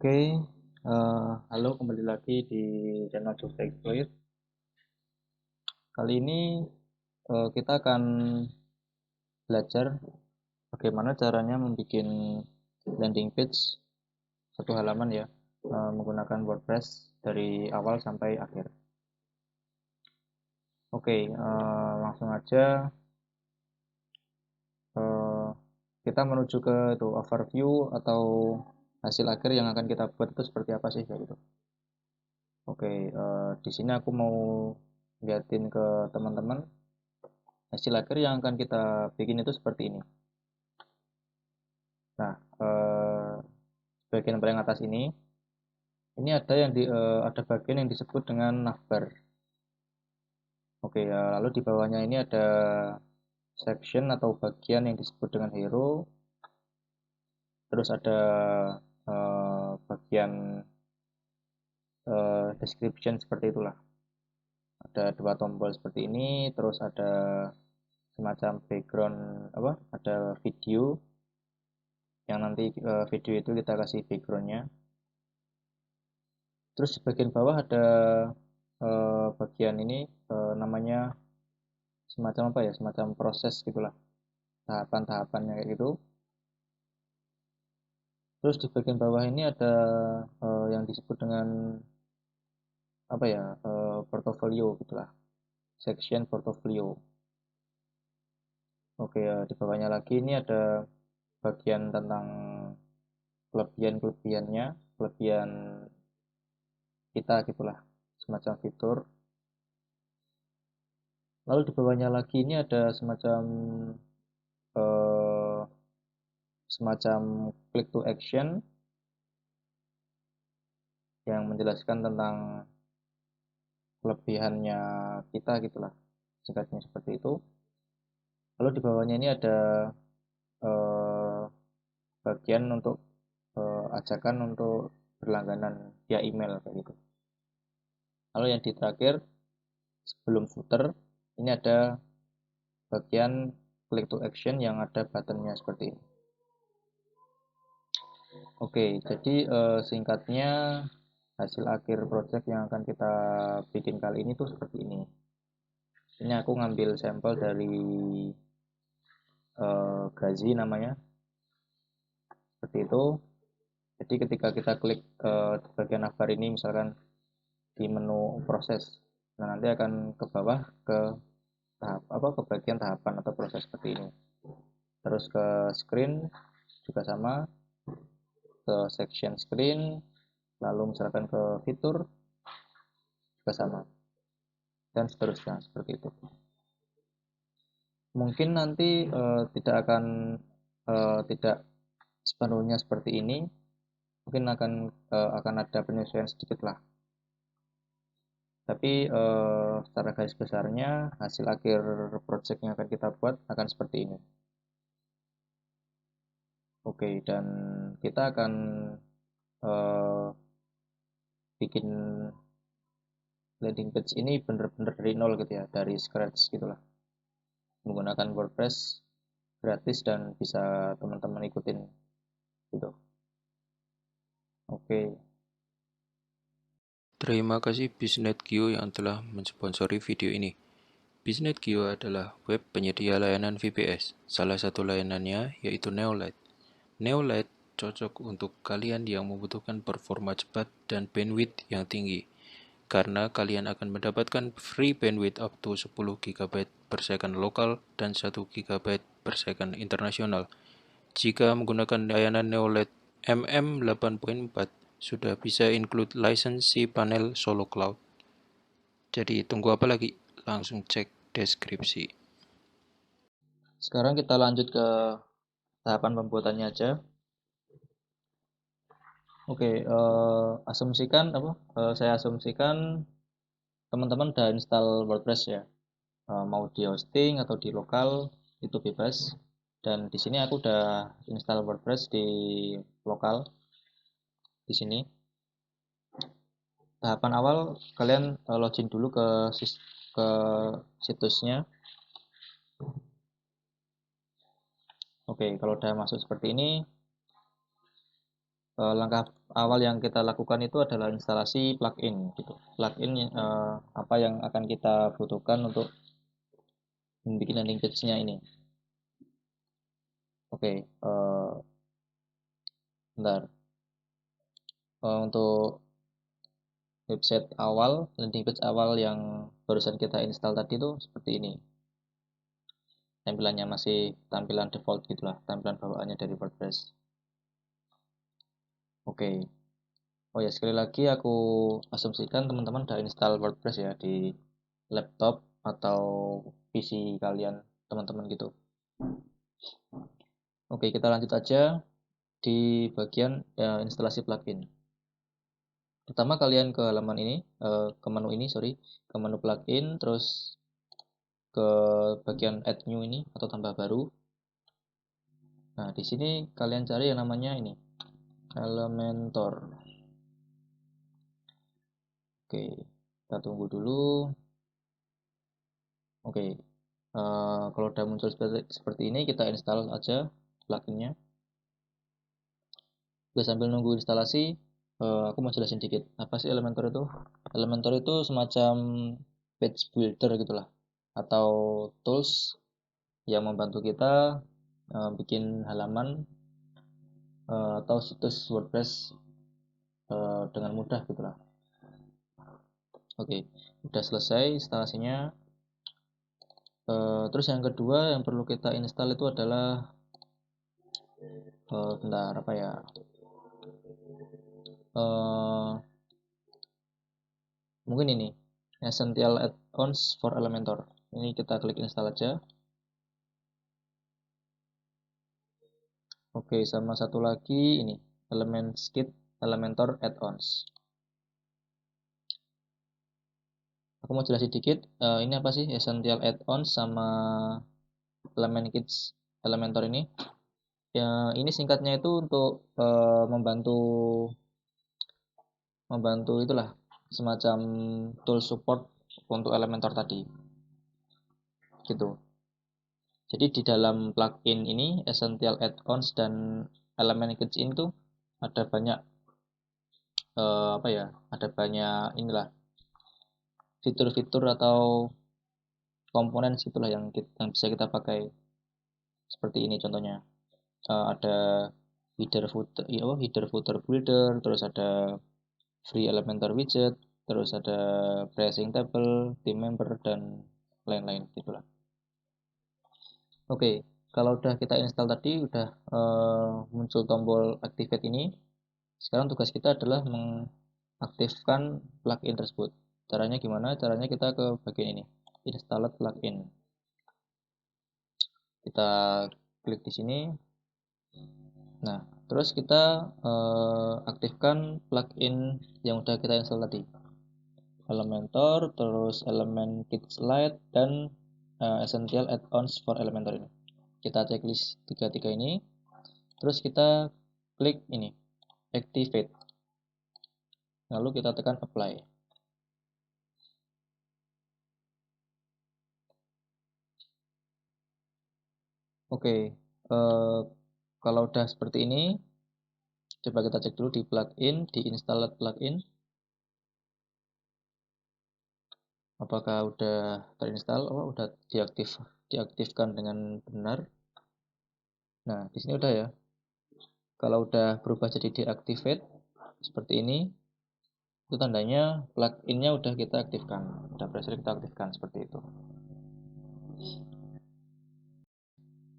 Oke, halo kembali lagi di channel Jogja Exploit. Kali ini kita akan belajar bagaimana caranya membuat landing page satu halaman ya, menggunakan WordPress dari awal sampai akhir. Oke, langsung aja eh, kita menuju ke itu overview atau hasil akhir yang akan kita buat itu seperti apa sih kayak gitu. Oke, di sini aku mau liatin ke teman-teman hasil akhir yang akan kita bikin itu seperti ini. Nah, bagian paling atas ini ada ada bagian yang disebut dengan navbar. Oke, lalu di bawahnya ini ada section atau bagian yang disebut dengan hero. Terus ada bagian description seperti itulah. Ada dua tombol seperti ini, terus ada semacam background apa? Ada video yang nanti video itu kita kasih backgroundnya. Terus di bagian bawah ada bagian ini namanya semacam apa ya, semacam proses gitulah, tahapan-tahapannya kayak gitu. Terus di bagian bawah ini ada yang disebut dengan apa ya, portofolio gitulah, section portofolio. Oke, di bawahnya lagi ini ada bagian tentang kelebihan-kelebihannya, kelebihan kita gitulah, semacam fitur. Lalu di bawahnya lagi ini ada eh, semacam click to action yang menjelaskan tentang kelebihannya kita gitulah, singkatnya seperti itu. Lalu di bawahnya ini ada eh, bagian untuk ajakan untuk berlangganan via email kayak gitu. Lalu yang di terakhir sebelum footer ini ada bagian click to action yang ada buttonnya seperti ini. Oke, jadi singkatnya hasil akhir project yang akan kita bikin kali ini tuh seperti ini. Ini aku ngambil sampel dari Gazi namanya, seperti itu. Jadi ketika kita klik di bagian navbar ini, misalkan di menu proses, nah nanti akan ke bawah ke tahap apa, ke bagian tahapan atau proses seperti ini. Terus ke screen juga sama, ke section screen, lalu misalkan ke fitur juga sama, dan seterusnya seperti itu. Mungkin nanti tidak sepenuhnya seperti ini, mungkin akan ada penyesuaian sedikit lah. Tapi secara garis besarnya hasil akhir project yang akan kita buat akan seperti ini. Oke, dan kita akan eh, bikin landing page ini bener-bener dari nol gitu ya, dari scratch gitulah, menggunakan WordPress gratis dan bisa teman-teman ikutin gitu. Oke. Terima kasih Biznet.Geo yang telah mensponsori video ini. Biznet.Geo adalah web penyedia layanan VPS. Salah satu layanannya yaitu Neolite. Neolite cocok untuk kalian yang membutuhkan performa cepat dan bandwidth yang tinggi, karena kalian akan mendapatkan free bandwidth up to 10 GB per second lokal dan 1 GB per second internasional. Jika menggunakan layanan Neolite MM8.4, sudah bisa include license panel Solo Cloud. Jadi tunggu apa lagi? Langsung cek deskripsi. Sekarang kita lanjut ke tahapan pembuatannya aja. Oke, asumsikan apa? Saya asumsikan teman-teman udah install WordPress ya. Mau di hosting atau di lokal itu bebas. Dan di sini aku udah install WordPress di lokal di sini. Tahapan awal kalian login dulu ke situsnya. Oke, kalau udah masuk seperti ini, langkah awal yang kita lakukan itu adalah instalasi plugin gitu. Plugin apa yang akan kita butuhkan untuk membuat landing page-nya ini. Oke, bentar. Untuk website awal, landing page awal yang barusan kita install tadi itu seperti ini. Tampilannya masih tampilan default gitulah, tampilan bawaannya dari WordPress. Oke. Oh ya, sekali lagi aku asumsikan teman-teman udah install WordPress ya di laptop atau PC kalian, teman-teman gitu. Oke, kita lanjut aja di bagian instalasi plugin. Pertama kalian ke halaman ini, ke menu ini, ke menu plugin, terus ke bagian add new ini atau tambah baru. Nah, di sini kalian cari yang namanya ini, Elementor. Oke, kita tunggu dulu. Oke, kalau udah muncul seperti ini, kita install aja pluginnya. Oke, sambil nunggu instalasi, aku mau jelasin dikit. Apa sih Elementor itu? Elementor itu semacam page builder gitulah, atau tools yang membantu kita bikin halaman atau situs WordPress dengan mudah gitulah. Oke, udah selesai instalasinya. Terus yang kedua yang perlu kita install itu adalah bentar apa ya? Mungkin ini Essential Add-ons for Elementor. Ini kita klik install aja. Oke, sama satu lagi ini Elementor Add-ons. Aku mau jelasin dikit. Ini apa sih Essential Add-ons sama Elementor ini? Ya, ini singkatnya itu untuk membantu itulah semacam tool support untuk Elementor tadi. Gitu. Jadi di dalam plugin ini Essential Add-ons dan Element Kits ini tuh ada banyak ada banyak inilah fitur-fitur atau komponen situlah yang bisa kita pakai. Seperti ini contohnya. Ada header footer builder, terus ada free Elementor widget, terus ada pricing table, team member dan lain-lain gitulah. Oke, kalau udah kita install tadi, udah muncul tombol activate ini. Sekarang tugas kita adalah mengaktifkan plugin tersebut. Caranya gimana? Caranya kita ke bagian ini, install plugin. Kita klik di sini. Nah, terus kita aktifkan plugin yang udah kita install tadi. Elementor, terus Element Kits Lite, dan Essential Add-ons for Elementor ini. Kita checklist tiga ini. Terus kita klik ini, Activate. Lalu kita tekan Apply. Oke, kalau udah seperti ini, coba kita cek dulu di plugin, di install plugin. Apakah udah terinstall? Oh, udah diaktifkan dengan benar. Nah, di sini udah ya. Kalau udah berubah jadi deactivate seperti ini, itu tandanya pluginnya udah kita aktifkan, udah berhasil kita aktifkan seperti itu.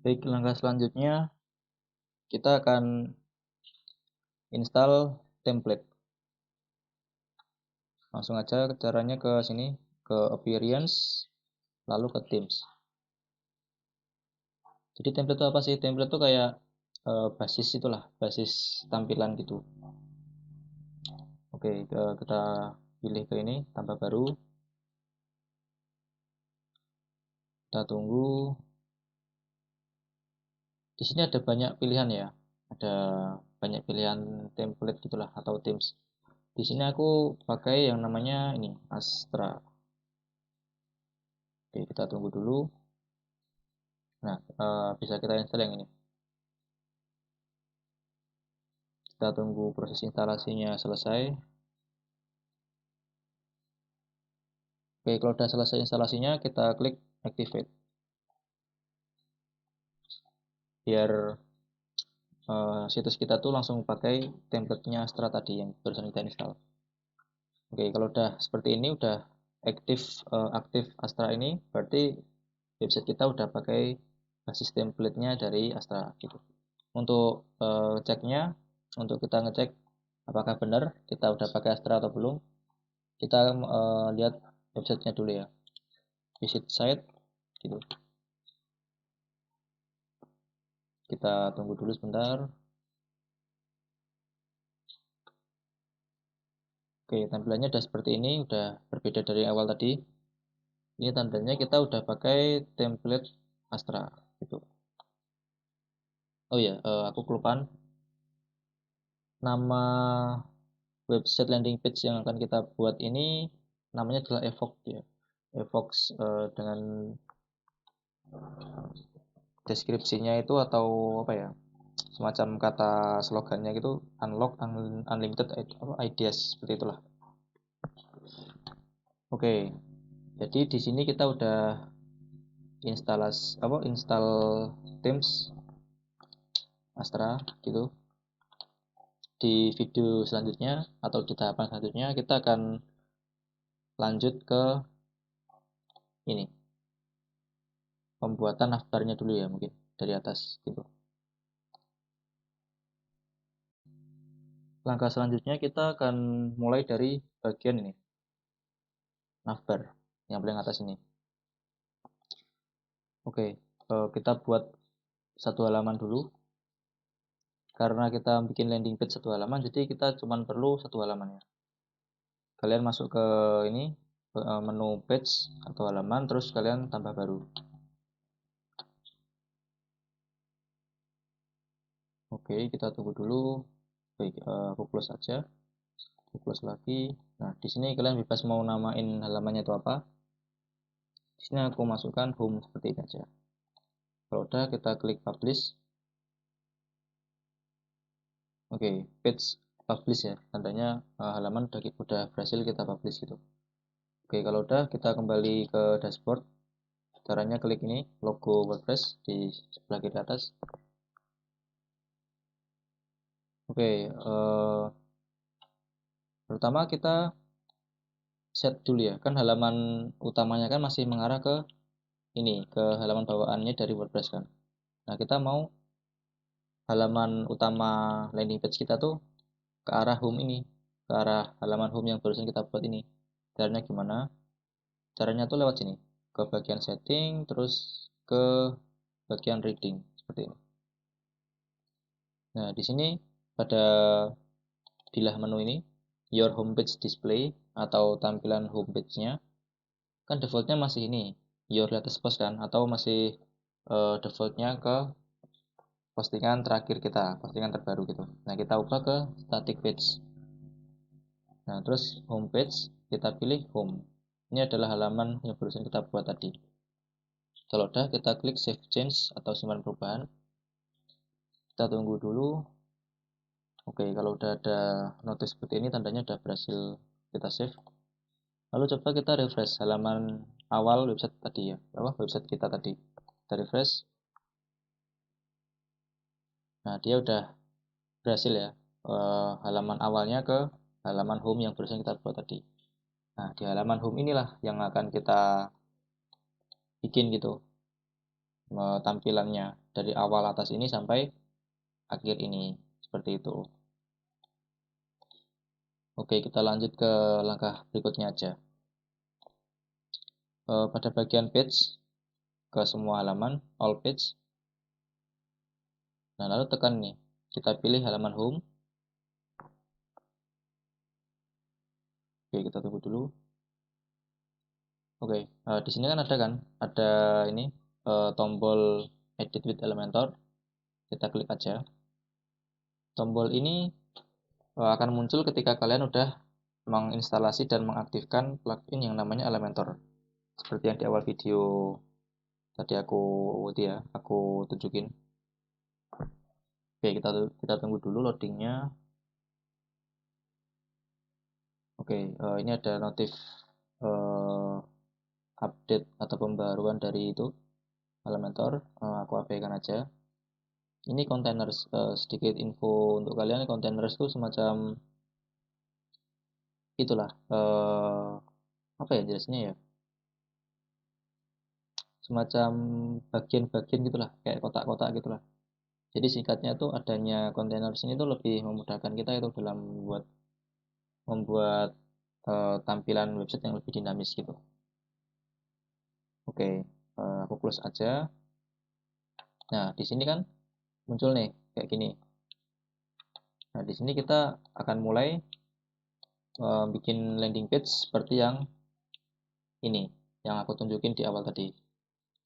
Baik, langkah selanjutnya kita akan install template. Langsung aja caranya ke sini, ke appearance, lalu ke themes. Jadi template itu apa sih? Template itu kayak basis itulah, basis tampilan gitu. Oke, kita pilih ke ini, tambah baru. Kita tunggu. Di sini ada banyak pilihan ya. Ada banyak pilihan template gitulah atau themes. Di sini aku pakai yang namanya ini, Astra. Oke, kita tunggu dulu. Nah, bisa kita install yang ini. Kita tunggu proses instalasinya selesai. Oke, kalau sudah selesai instalasinya, kita klik activate. Biar situs kita tuh langsung pakai template-nya Astra tadi yang barusan kita install. Oke, kalau udah seperti ini, udah aktif Astra ini, berarti website kita udah pakai basis template-nya dari Astra gitu. Untuk ceknya, untuk kita ngecek apakah benar kita udah pakai Astra atau belum, kita lihat websitenya dulu ya. Visit site gitu. Kita tunggu dulu sebentar. Oke, tampilannya udah seperti ini, udah berbeda dari awal tadi. Ini tandanya kita udah pakai template Astra gitu. Oh ya, aku kelupaan. Nama website landing page yang akan kita buat ini namanya adalah Evox ya. Evox dengan deskripsinya itu atau apa ya? Semacam kata slogannya gitu, unlock unlimited ideas seperti itulah. Oke. Jadi di sini kita udah install Teams Astra gitu. Di video selanjutnya atau di tahapan selanjutnya kita akan lanjut ke ini, pembuatan navbarnya dulu ya, mungkin dari atas gitu. Langkah selanjutnya kita akan mulai dari bagian ini, navbar yang paling atas ini. Oke, kita buat satu halaman dulu. Karena kita bikin landing page satu halaman, jadi kita cuma perlu satu halaman ya. Kalian masuk ke ini, menu page atau halaman, terus kalian tambah baru. Oke, kita tunggu dulu. Baik, aku close aja. Aku close lagi. Nah, di sini kalian bebas mau namain halamannya itu apa. Di sini aku masukkan home seperti ini aja. Kalau udah, kita klik publish. Oke, page publish ya. Tandanya halaman udah berhasil kita publish gitu. Oke, kalau udah, kita kembali ke dashboard. Caranya klik ini, logo WordPress di sebelah kiri atas. Oke, pertama kita set dulu ya. Kan halaman utamanya kan masih mengarah ke ini, ke halaman bawaannya dari WordPress kan. Nah, kita mau halaman utama landing page kita tuh ke arah home ini, ke arah halaman home yang barusan kita buat ini. Caranya gimana? Caranya tuh lewat sini, ke bagian setting, terus ke bagian reading seperti ini. Nah, di sini pada bilah menu ini, your homepage display atau tampilan homepage-nya, kan defaultnya masih ini, your latest post kan, atau masih defaultnya ke postingan terakhir kita, postingan terbaru gitu. Nah, kita ubah ke static page. Nah, terus homepage, kita pilih home. Ini adalah halaman yang barusan kita buat tadi. Kalau udah, kita klik save change atau simpan perubahan. Kita tunggu dulu. Oke, kalau udah ada notice seperti ini, tandanya udah berhasil kita save. Lalu coba kita refresh halaman awal website tadi ya, website kita tadi. Kita refresh. Nah, dia udah berhasil ya, halaman awalnya ke halaman home yang barusan kita buat tadi. Nah, di halaman home inilah yang akan kita bikin gitu, tampilannya dari awal atas ini sampai akhir ini, seperti itu. Oke, kita lanjut ke langkah berikutnya aja. Pada bagian page, ke semua halaman, all page. Nah, lalu tekan nih, kita pilih halaman home. Oke, kita tunggu dulu. Oke, di sini kan ada ini tombol edit with Elementor. Kita klik aja. Tombol ini akan muncul ketika kalian udah menginstalasi dan mengaktifkan plugin yang namanya Elementor. Seperti yang di awal video tadi aku tunjukin. Oke, kita tunggu dulu loadingnya. Oke, ini ada notif update atau pembaruan dari itu Elementor. Aku abaikan aja. Ini containers, sedikit info untuk kalian. Containers itu semacam itulah, apa ya jelasnya ya, semacam bagian-bagian gitulah, kayak kotak-kotak gitulah. Jadi singkatnya tuh adanya containers ini tuh lebih memudahkan kita itu dalam membuat tampilan website yang lebih dinamis gitu. Oke, aku close aja. Nah, di sini kan muncul nih kayak gini. Nah, di sini kita akan mulai bikin landing page seperti yang ini, yang aku tunjukin di awal tadi.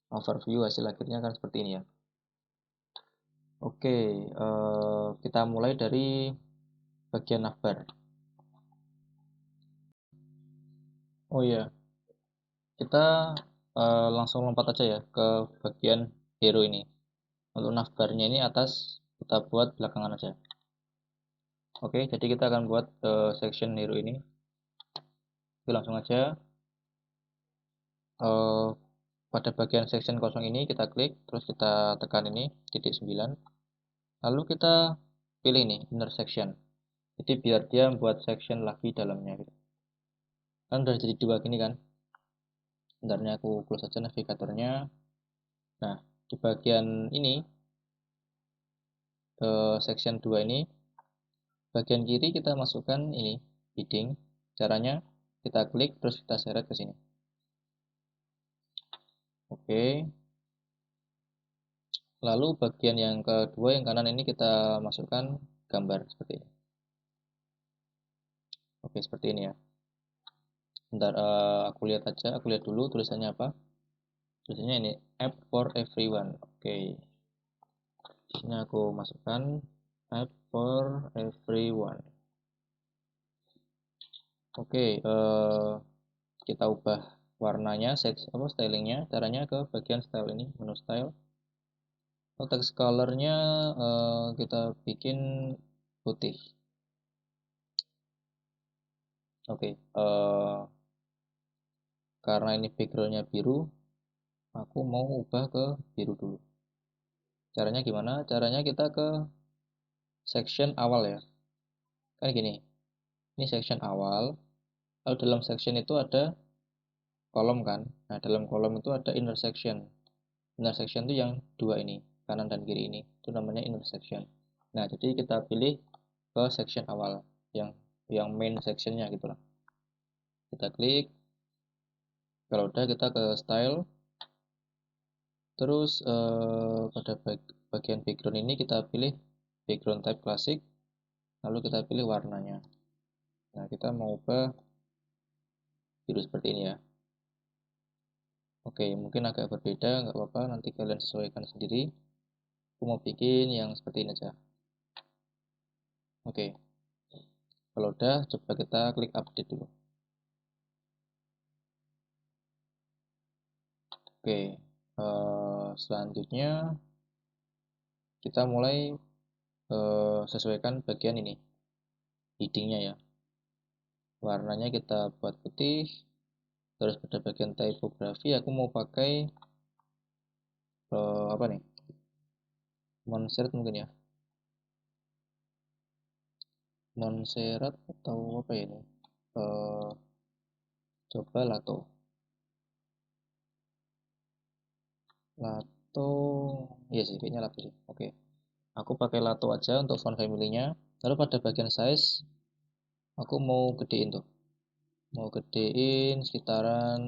Overview hasil akhirnya kan seperti ini ya. Oke, kita mulai dari bagian navbar. Oh iya, kita langsung lompat aja ya ke bagian hero ini. Untuk navbarnya ini atas, kita buat belakangan aja. Oke, jadi kita akan buat section hero ini. Oke, langsung aja. Pada bagian section kosong ini kita klik, terus kita tekan ini, titik 9. Lalu kita pilih nih, inner section. Jadi biar dia membuat section lagi dalamnya gitu. Kan udah jadi dua gini kan. Bentarnya aku close aja navigatornya. Nah, di bagian ini, section 2 ini, bagian kiri kita masukkan ini, heading. Caranya kita klik, terus kita seret ke sini. Oke. Lalu bagian yang kedua, yang kanan ini kita masukkan gambar seperti ini. Oke, seperti ini ya. Bentar, aku lihat aja, aku lihat dulu tulisannya apa. Tulisannya ini, app for everyone. Oke. Di sini aku masukkan app for everyone. Oke, kita ubah warnanya, stylingnya. Caranya ke bagian style ini, menu style. Text colornya kita bikin putih. Oke, karena ini backgroundnya biru, aku mau ubah ke biru dulu. Caranya gimana? Caranya kita ke section awal ya. Kan gini, ini section awal. Lalu dalam section itu ada kolom kan. Nah, dalam kolom itu ada intersection. Intersection itu yang dua ini, kanan dan kiri ini. Itu namanya intersection. Nah, jadi kita pilih ke section awal, yang main sectionnya gitu lah. Kita klik. Kalau udah kita ke style. Terus pada bagian background ini kita pilih background type klasik. Lalu kita pilih warnanya. Nah, kita mau ubah biru seperti ini ya. Oke, mungkin agak berbeda, nggak apa-apa, nanti kalian sesuaikan sendiri. Aku mau bikin yang seperti ini aja. Oke, kalau udah, coba kita klik update dulu. Oke, selanjutnya kita mulai sesuaikan bagian ini, headingnya ya. Warnanya kita buat putih. Terus pada bagian typography aku mau pakai apa nih? Montserrat mungkin ya. Montserrat atau apa ya ini? Coba Lato. Lato, iya sih, kayaknya Lato sih. Oke, aku pakai Lato aja untuk font family-nya. Lalu pada bagian size, aku mau gedein tuh. Mau gedein sekitaran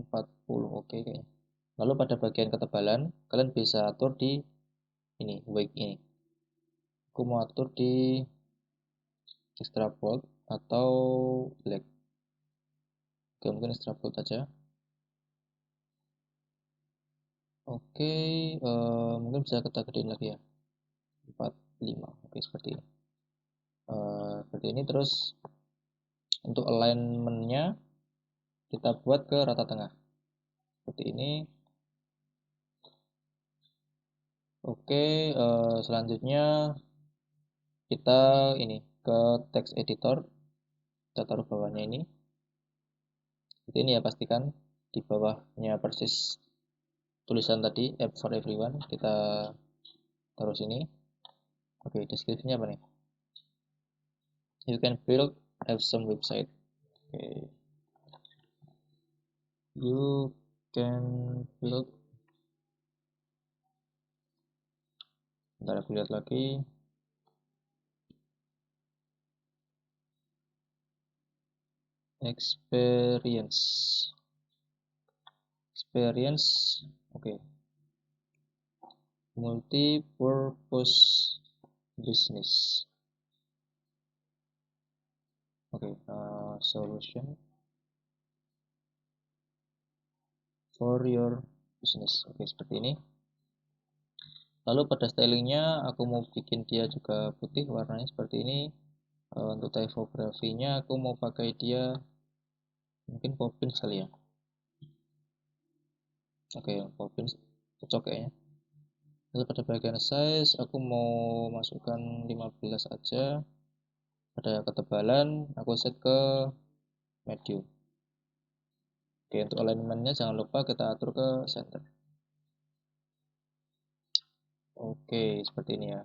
40, oke kayaknya. Lalu pada bagian ketebalan, kalian bisa atur di ini, weight ini. Aku mau atur di extra bold atau black. Oke, mungkin extra bold aja. Oke, mungkin bisa kita gedein lagi ya. 45, oke seperti ini. Seperti ini, terus untuk alignment-nya kita buat ke rata tengah. Seperti ini. Oke, selanjutnya kita ini ke text editor. kita taruh bawahnya ini. Seperti ini ya, pastikan di bawahnya persis tulisan tadi, app for everyone, kita taruh sini. Oke, deskripsinya apa nih? You can build awesome website. Oke. You can build. Bentar aku lihat lagi. Experience. Oke. Multi-purpose business. Oke, solution for your business. Oke, seperti ini. Lalu pada stylingnya aku mau bikin dia juga putih, warnanya seperti ini. Untuk typografinya aku mau pakai dia mungkin Poppins kali ya. Oke, Poppins cocok kayaknya. Lalu pada bagian size aku mau masukkan 15 aja. Pada ketebalan aku set ke medium. Oke, untuk alignmentnya jangan lupa kita atur ke center. Oke, seperti ini ya.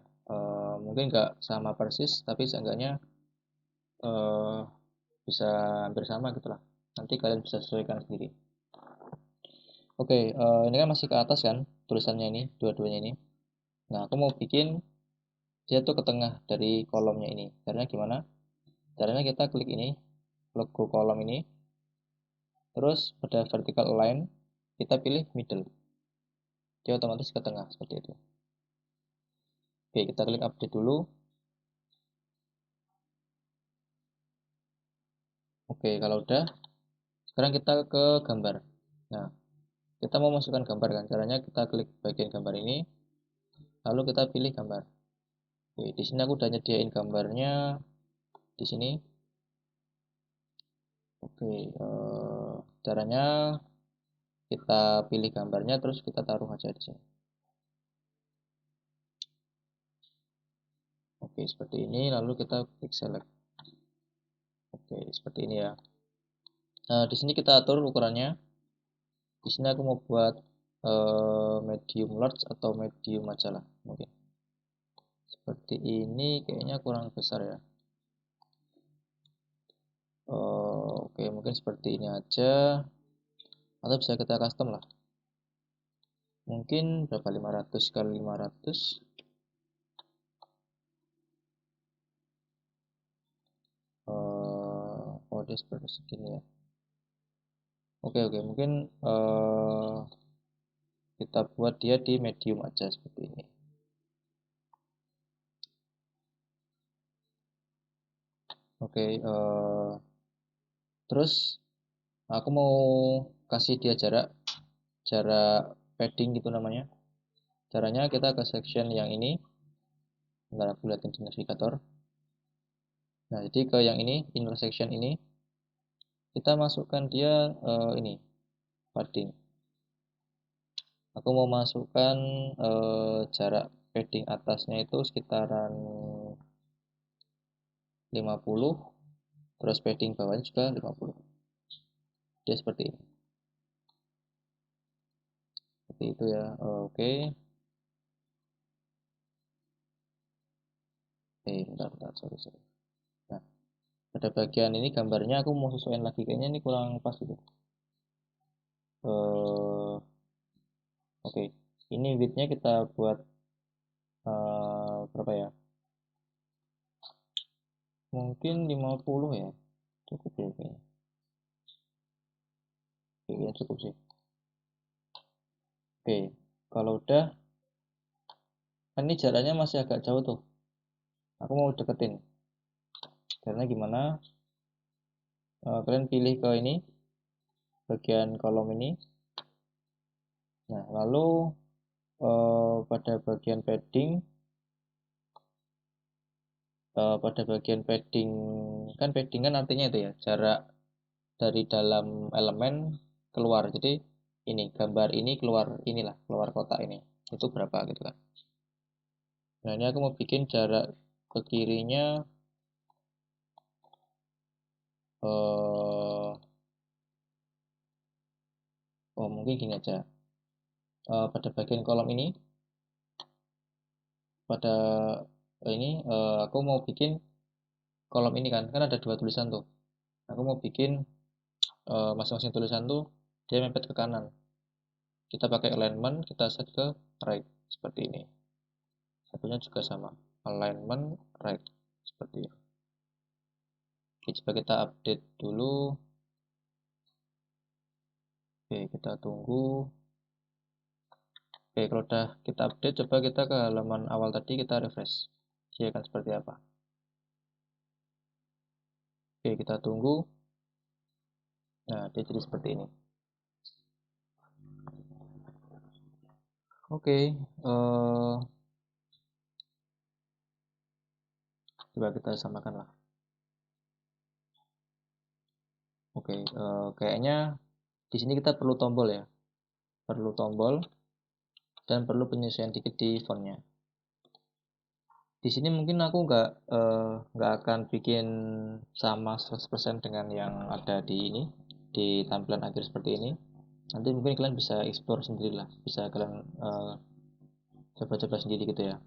Mungkin nggak sama persis, tapi seenggaknya eh, bisa hampir sama gitu lah. Nanti kalian bisa sesuaikan sendiri. Oke, ini kan masih ke atas kan tulisannya ini, dua-duanya ini. Nah, aku mau bikin dia tuh ke tengah dari kolomnya ini. Caranya gimana? Caranya kita klik ini, logo kolom ini, terus pada vertical align, kita pilih middle. Dia otomatis ke tengah, seperti itu. Oke, kita klik update dulu. Oke, kalau udah, sekarang kita ke gambar. Nah, kita mau masukkan gambar kan? Caranya kita klik bagian gambar ini, lalu kita pilih gambar. Oke, di sini aku udah nyediain gambarnya di sini. Oke, caranya kita pilih gambarnya terus kita taruh aja di sini. Oke, seperti ini lalu kita klik select. Oke, seperti ini ya. Nah, di sini kita atur ukurannya. Di sini aku mau buat medium large atau medium aja lah mungkin. Seperti ini kayaknya kurang besar ya. Oke, mungkin seperti ini aja. Atau bisa kita custom lah. Mungkin berapa 500 kali 500. Oh, dia seperti segini ya. Oke, mungkin kita buat dia di medium aja seperti ini. Oke, terus aku mau kasih dia jarak padding gitu namanya. Caranya kita ke section yang ini. Bentar aku lihatin di navigator. Nah, jadi ke yang ini, intersection ini, kita masukkan dia ini, padding. Aku mau masukkan jarak padding atasnya itu sekitaran 50, terus padding bawahnya juga 50. Dia seperti ini. Seperti itu ya. Oke. Bentar, sorry. Nah, pada bagian ini gambarnya aku mau sesuaikan lagi, kayaknya ini kurang pas gitu. Oke. Ini widthnya kita buat berapa ya? Mungkin 50 ya. Cukup ya kayaknya. Kayaknya cukup sih. Oke. Kalau udah, kan ini jaraknya masih agak jauh tuh. Aku mau deketin. Karena gimana? Kalian pilih ke ini, bagian kolom ini. Nah, lalu pada bagian padding, kan padding kan artinya itu ya, jarak dari dalam elemen keluar. Jadi ini gambar ini keluar inilah, keluar kotak ini. Itu berapa gitu kan. Nah, ini aku mau bikin jarak ke kirinya mungkin gini aja. Pada bagian kolom ini, pada ini aku mau bikin kolom ini kan ada dua tulisan tuh. Aku mau bikin masing-masing tulisan tuh dia mepet ke kanan. Kita pakai alignment, kita set ke right seperti ini. Satunya juga sama, alignment right seperti ini. Oke, coba kita update dulu. Oke, kita tunggu. Oke, kalau udah kita update, coba kita ke halaman awal tadi, kita refresh. Dia akan seperti apa? Oke, kita tunggu. Nah, dia jadi seperti ini. Oke, coba kita samakan lah. Oke, kayaknya di sini kita perlu tombol ya. Perlu tombol dan perlu penyesuaian dikit di fontnya. Di sini mungkin aku nggak akan bikin sama 100% dengan yang ada di ini, di tampilan akhir seperti ini. Nanti mungkin kalian bisa explore sendiri lah, bisa kalian coba-coba sendiri gitu ya.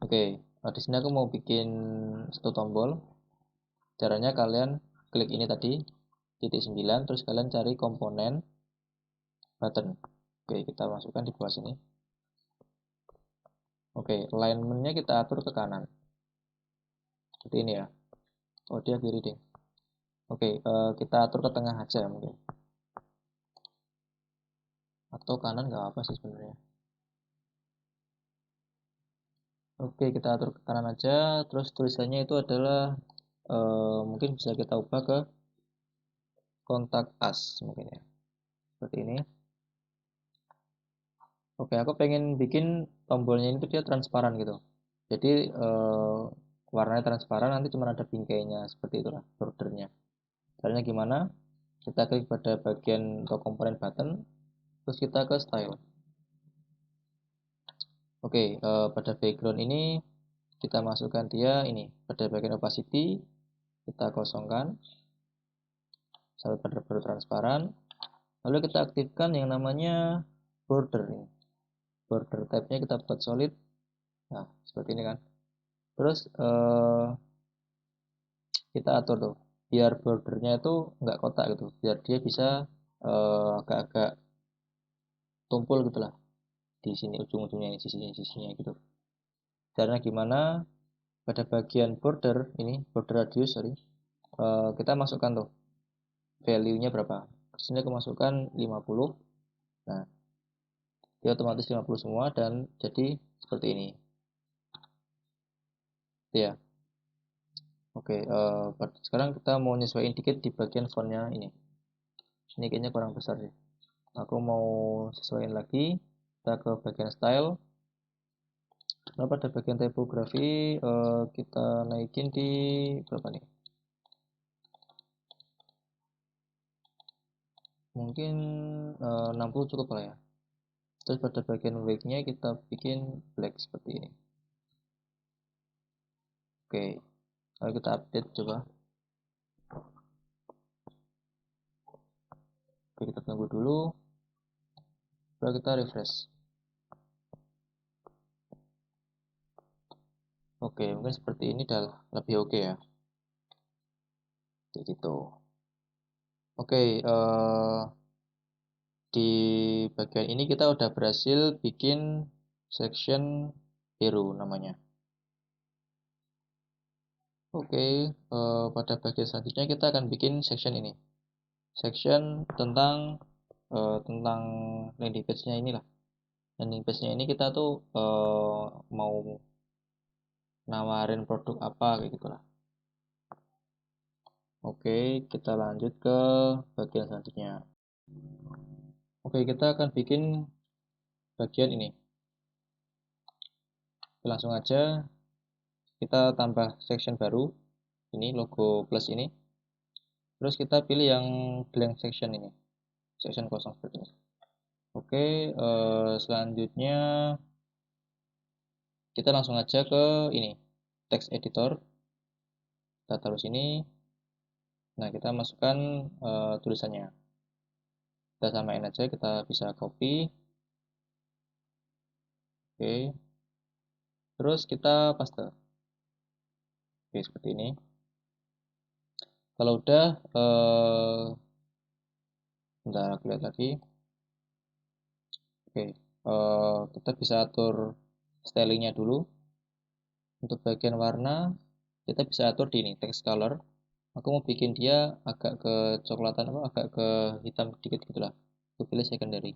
Oke, di sini aku mau bikin satu tombol. Caranya kalian klik ini tadi, titik 9, terus kalian cari komponen button. Oke, kita masukkan di bawah sini. Oke, alignment-nya kita atur ke kanan. Seperti ini ya. Oh, dia kiri deh. Oke, kita atur ke tengah aja mungkin. Atau kanan nggak apa sih sebenarnya. Oke, kita atur ke kanan aja. Terus tulisannya itu adalah mungkin bisa kita ubah ke kontak us mungkin ya. Seperti ini. Oke, aku pengen bikin tombolnya ini tuh dia transparan gitu. Jadi warnanya transparan, nanti cuma ada bingkainya seperti itulah bordernya. Caranya gimana? Kita klik pada bagian atau komponen button, terus kita ke style. Oke, pada background ini kita masukkan dia ini pada bagian opacity, kita kosongkan sampai benar-benar transparan. Lalu kita aktifkan yang namanya border ini. Border type-nya kita buat solid. Nah, seperti ini kan. Terus kita atur tuh biar bordernya itu nggak kotak gitu, biar dia bisa agak-agak tumpul gitulah di sini ujung-ujungnya ini sisinya gitu. Caranya gimana? Pada bagian border ini, border radius sorry, kita masukkan tuh value-nya berapa. Di sini aku masukkan 50. Nah, dia otomatis 50 semua dan jadi seperti ini. Ya. Oke, sekarang kita mau nyesuaiin dikit di bagian fontnya ini. Ini kayaknya kurang besar sih. Aku mau sesuaiin lagi. Kita ke bagian style. Nah, pada bagian typography kita naikin di berapa nih? Mungkin 60 cukup lah ya. Terus pada bagian weight-nya kita bikin black seperti ini. Oke, lalu kita update coba. Oke, kita tunggu dulu. Lalu kita refresh. Oke, mungkin seperti ini udah lebih oke ya. Kayak gitu. Oke, di bagian ini kita udah berhasil bikin section hero namanya. Oke, pada bagian selanjutnya kita akan bikin section ini. Section tentang landing page-nya inilah. Landing page-nya ini kita tuh mau nawarin produk apa kayak gitulah. Oke, kita lanjut ke bagian selanjutnya. Oke, kita akan bikin bagian ini. Langsung aja kita tambah section baru. Ini logo plus ini. Terus kita pilih yang blank section ini. Section kosong seperti ini. Oke, selanjutnya kita langsung aja ke ini. Text editor. Kita taruh sini. Nah, kita masukkan tulisannya. Kita samain aja, kita bisa copy. Oke. Terus kita paste. Oke, seperti ini. Kalau udah, bentar aku lihat lagi. Oke, kita bisa atur stylingnya dulu. Untuk bagian warna, kita bisa atur di ini, text color. Aku mau bikin dia agak ke coklatan, agak ke hitam dikit gitulah. Aku pilih secondary.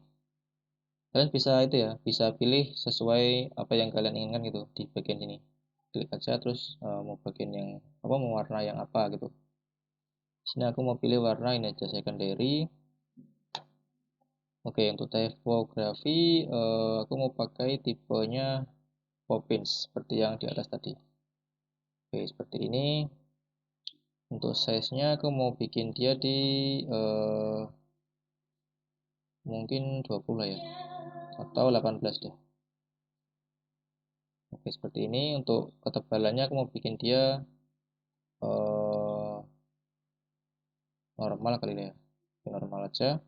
Kalian bisa itu ya, bisa pilih sesuai apa yang kalian inginkan gitu di bagian ini. Klik aja terus mau bagian yang apa, mau warna yang apa gitu. Sini aku mau pilih warna ini aja, secondary. Oke, untuk typography aku mau pakai tipenya Poppins seperti yang di atas tadi. Oke, seperti ini. Untuk size-nya aku mau bikin dia di mungkin 20 lah ya, atau 18 deh. Oke, seperti ini. Untuk ketebalannya aku mau bikin dia eh, normal kali ya. Oke, normal aja.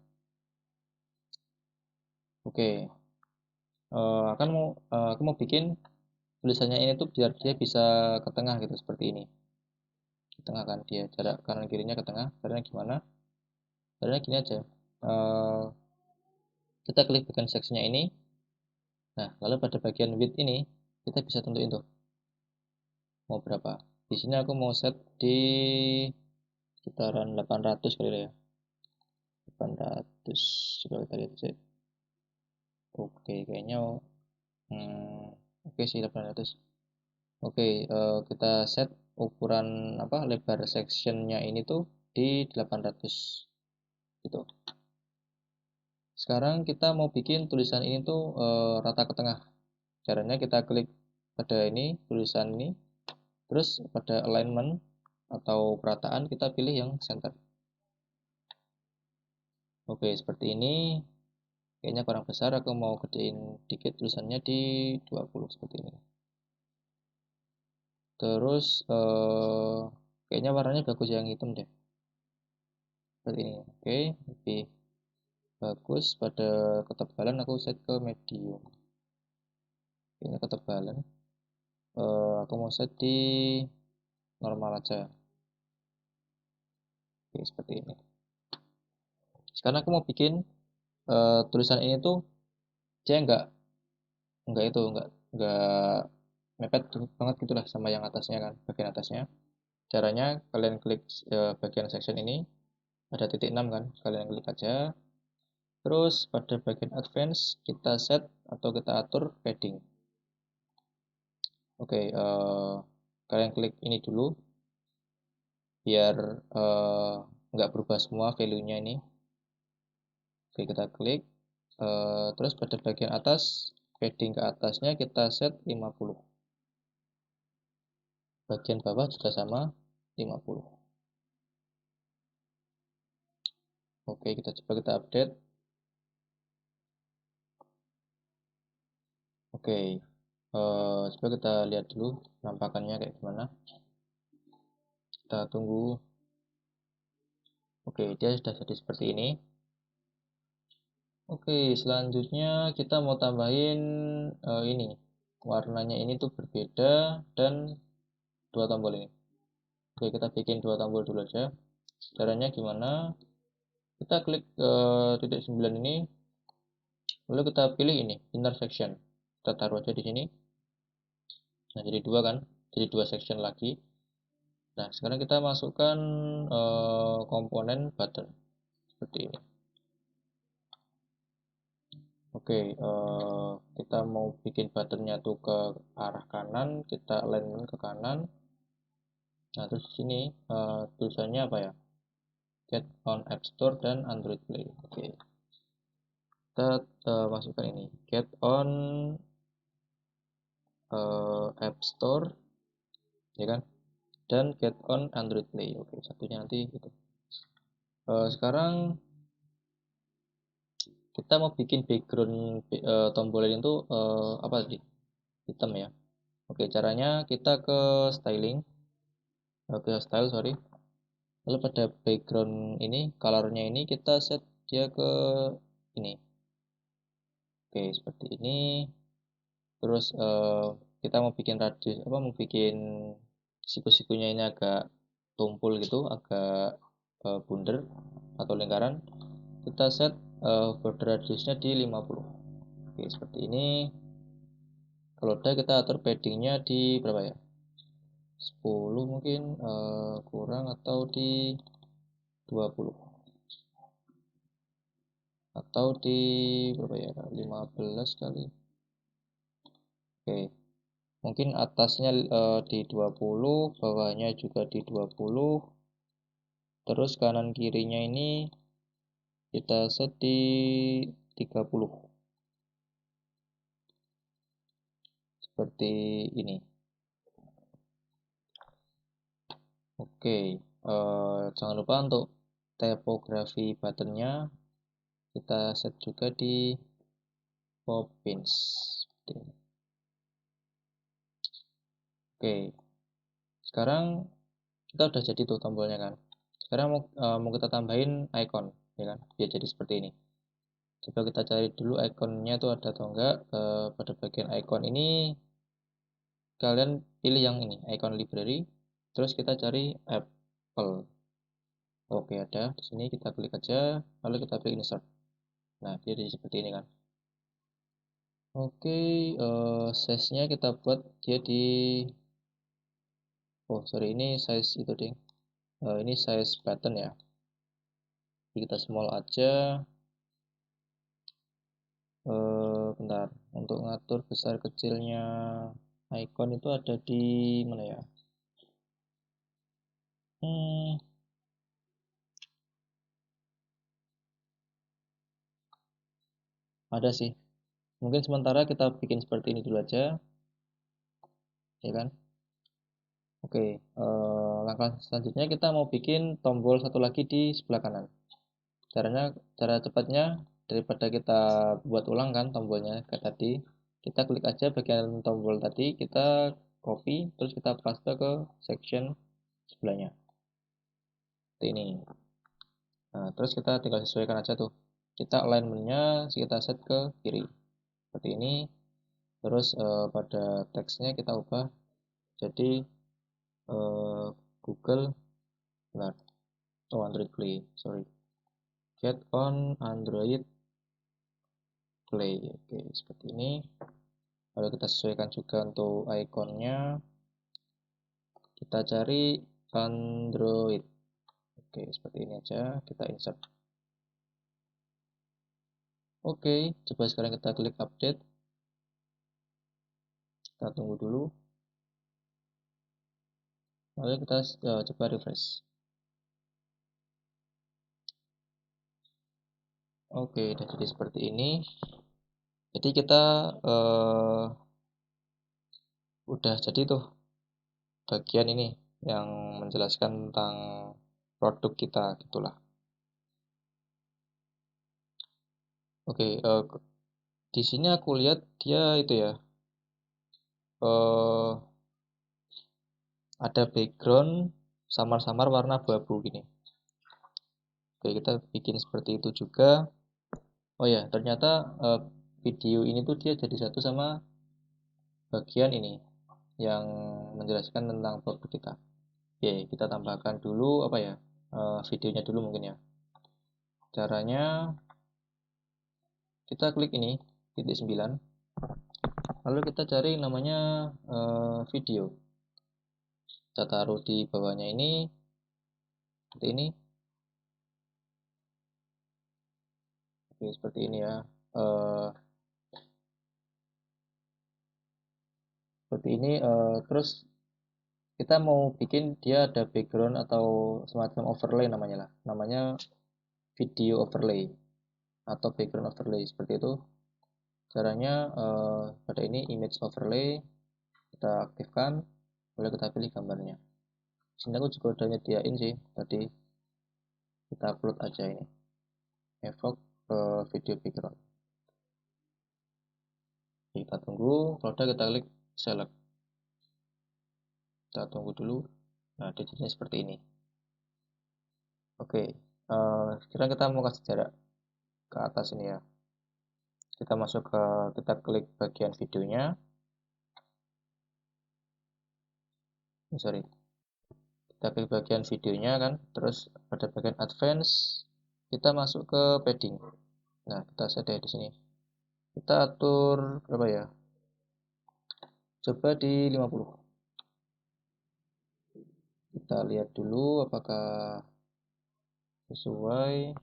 Oke, aku mau bikin tulisannya ini tuh biar dia bisa ke tengah gitu, seperti ini. Ke tengah kan dia, jarak kanan kirinya ke tengah. Caranya gimana? Caranya gini aja. Eh, kita klik bagian seksinya ini. Nah, lalu pada bagian width ini kita bisa tentuin tuh mau berapa. Di sini aku mau set di sekitaran 800 kali ya. 800, coba kita lihat sih. Oke, kayaknya oke sih 800. Oke, kita set ukuran apa, lebar sectionnya ini tuh di 800 gitu. Sekarang kita mau bikin tulisan ini tuh rata ke tengah. Caranya kita klik pada ini, tulisan ini, terus pada alignment atau perataan kita pilih yang center. Oke, seperti ini. Kayaknya kurang besar, aku mau gedein dikit tulisannya di 20 seperti ini. Terus kayaknya warnanya bagus yang hitam deh. Seperti ini. Oke, lebih bagus. Pada ketebalan aku set ke medium. Ini ketebalan. Aku mau set di normal aja. Oke, seperti ini. Sekarang aku mau bikin tulisan ini tuh dia nggak mepet banget gitulah sama yang atasnya kan, bagian atasnya. Caranya kalian klik bagian section ini, ada titik 6 kan, kalian klik aja. Terus pada bagian advance kita set atau kita atur padding. Oke, kalian klik ini dulu biar nggak berubah semua value-nya ini. Oke, kita klik. Terus pada bagian atas, padding ke atasnya kita set 50. Bagian bawah juga sama, 50. Oke, kita coba kita update. Oke, coba kita lihat dulu penampakannya kayak gimana. Kita tunggu. Oke, dia sudah jadi seperti ini. Oke, selanjutnya kita mau tambahin ini. Warnanya ini tuh berbeda dan dua tombol ini. Oke, kita bikin dua tombol dulu aja. Caranya gimana? Kita klik titik 9 ini, lalu kita pilih ini, intersection. Kita taruh aja di sini. Nah, jadi dua kan? Jadi dua section lagi. Nah, sekarang kita masukkan komponen button seperti ini. Oke, kita mau bikin buttonnya tuh ke arah kanan, kita alignment ke kanan. Nah, terus di sini tulisannya apa ya? Get on App Store dan Android Play. Oke, kita masukkan ini, get on App Store, ya kan? Dan get on Android Play. Oke, satunya nanti itu. Sekarang kita mau bikin background tombol ini tuh apa tadi? Hitam ya. Oke, caranya kita ke styling, ke style sorry. Lalu pada background ini, colornya ini kita set dia ke ini. Oke, seperti ini. Terus kita mau bikin radius mau bikin siku-sikunya ini agak tumpul gitu, agak bundar atau lingkaran. Kita set border radiusnya di 50. Oke, seperti ini. Kalau udah kita atur paddingnya di berapa ya? 10 mungkin, kurang, atau di 20, atau di berapa ya? 15 kali. Oke. Mungkin atasnya di 20, bawahnya juga di 20. Terus kanan kirinya ini kita set di 30. Seperti ini. Oke, jangan lupa untuk typography buttonnya kita set juga di Poppins. Seperti ini. Oke, sekarang kita udah jadi tuh tombolnya kan. Sekarang mau kita tambahin icon, ya kan, biar jadi seperti ini. Coba kita cari dulu ikonnya tuh ada atau enggak. Pada bagian icon ini kalian pilih yang ini, icon library. Terus kita cari Apple. Oke, ada di sini, kita klik aja, lalu kita pilih insert. Nah, dia jadi seperti ini kan. Oke, size-nya kita buat dia di, oh sorry, ini size itu ding. Ini size button ya. Jadi kita small aja. Bentar, untuk ngatur besar kecilnya icon itu ada di mana ya? Ada sih. Mungkin sementara kita bikin seperti ini dulu aja, ya kan? Oke, langkah selanjutnya kita mau bikin tombol satu lagi di sebelah kanan. Cara cepatnya, daripada kita buat ulang kan tombolnya kayak tadi, kita klik aja bagian tombol tadi, kita copy, terus kita paste ke section sebelahnya. Seperti ini. Nah, terus kita tinggal sesuaikan aja tuh. Kita alignmentnya kita set ke kiri. Seperti ini. Terus pada teksnya kita ubah jadi Google, benar, Android Play, sorry, get on Android Play. Oke, seperti ini. Lalu kita sesuaikan juga untuk ikonnya, kita cari Android. Oke, seperti ini aja, kita insert. Oke, coba sekarang kita klik update, kita tunggu dulu, lalu kita coba refresh. Oke, udah jadi seperti ini. Jadi kita udah jadi tuh bagian ini yang menjelaskan tentang produk kita gitulah. Oke, di sini aku lihat dia itu ya, ada background samar-samar warna abu-abu gini. Oke, kita bikin seperti itu juga. Oh ya, ternyata video ini tuh dia jadi satu sama bagian ini yang menjelaskan tentang produk kita. Oke, kita tambahkan dulu apa ya, videonya dulu mungkin ya. Caranya kita klik ini titik 9, lalu kita cari namanya video. Kita taruh di bawahnya ini seperti ini. Oke, seperti ini ya. Seperti ini. Terus kita mau bikin dia ada background atau semacam overlay namanya lah. Namanya video overlay atau background overlay, seperti itu. Caranya pada ini image overlay kita aktifkan, lalu kita pilih gambarnya. Sini aku juga udah nyediain sih tadi, kita upload aja ini evoke video background. Kita tunggu, kalau udah kita klik select, kita tunggu dulu. Nah, jadinya seperti ini. Oke, sekarang kita mau kasih jarak ke atas ini ya. Kita klik bagian videonya. Sorry, kita klik bagian videonya kan, terus pada bagian advance kita masuk ke padding. Nah, kita set di sini. Kita atur berapa ya? Coba di 50. Kita lihat dulu apakah sesuai.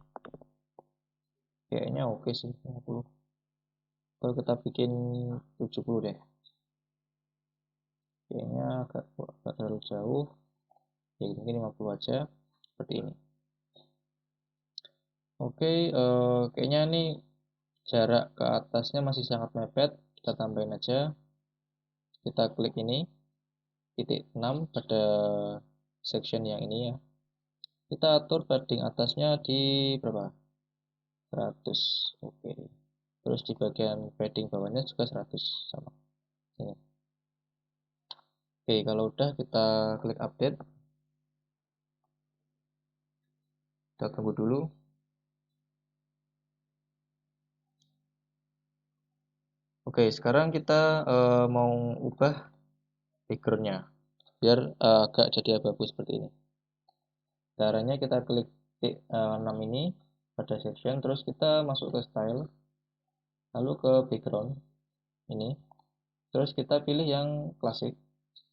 Kayaknya oke sih 50. Kalau kita bikin 70 deh. Kayaknya agak terlalu jauh. Ya, mungkin 50 aja. Seperti ini. Oke, kayaknya nih jarak ke atasnya masih sangat mepet. Kita tambahin aja. Kita klik ini, titik 6 pada section yang ini ya. Kita atur padding atasnya di berapa? 100. Oke. Terus di bagian padding bawahnya juga 100 sama. Ini. Oke, kalau udah kita klik update. Kita tunggu dulu. Oke, sekarang kita mau ubah backgroundnya biar agak jadi abu-abu seperti ini. Caranya kita klik titik 6 ini pada section, terus kita masuk ke style, lalu ke background ini, terus kita pilih yang klasik,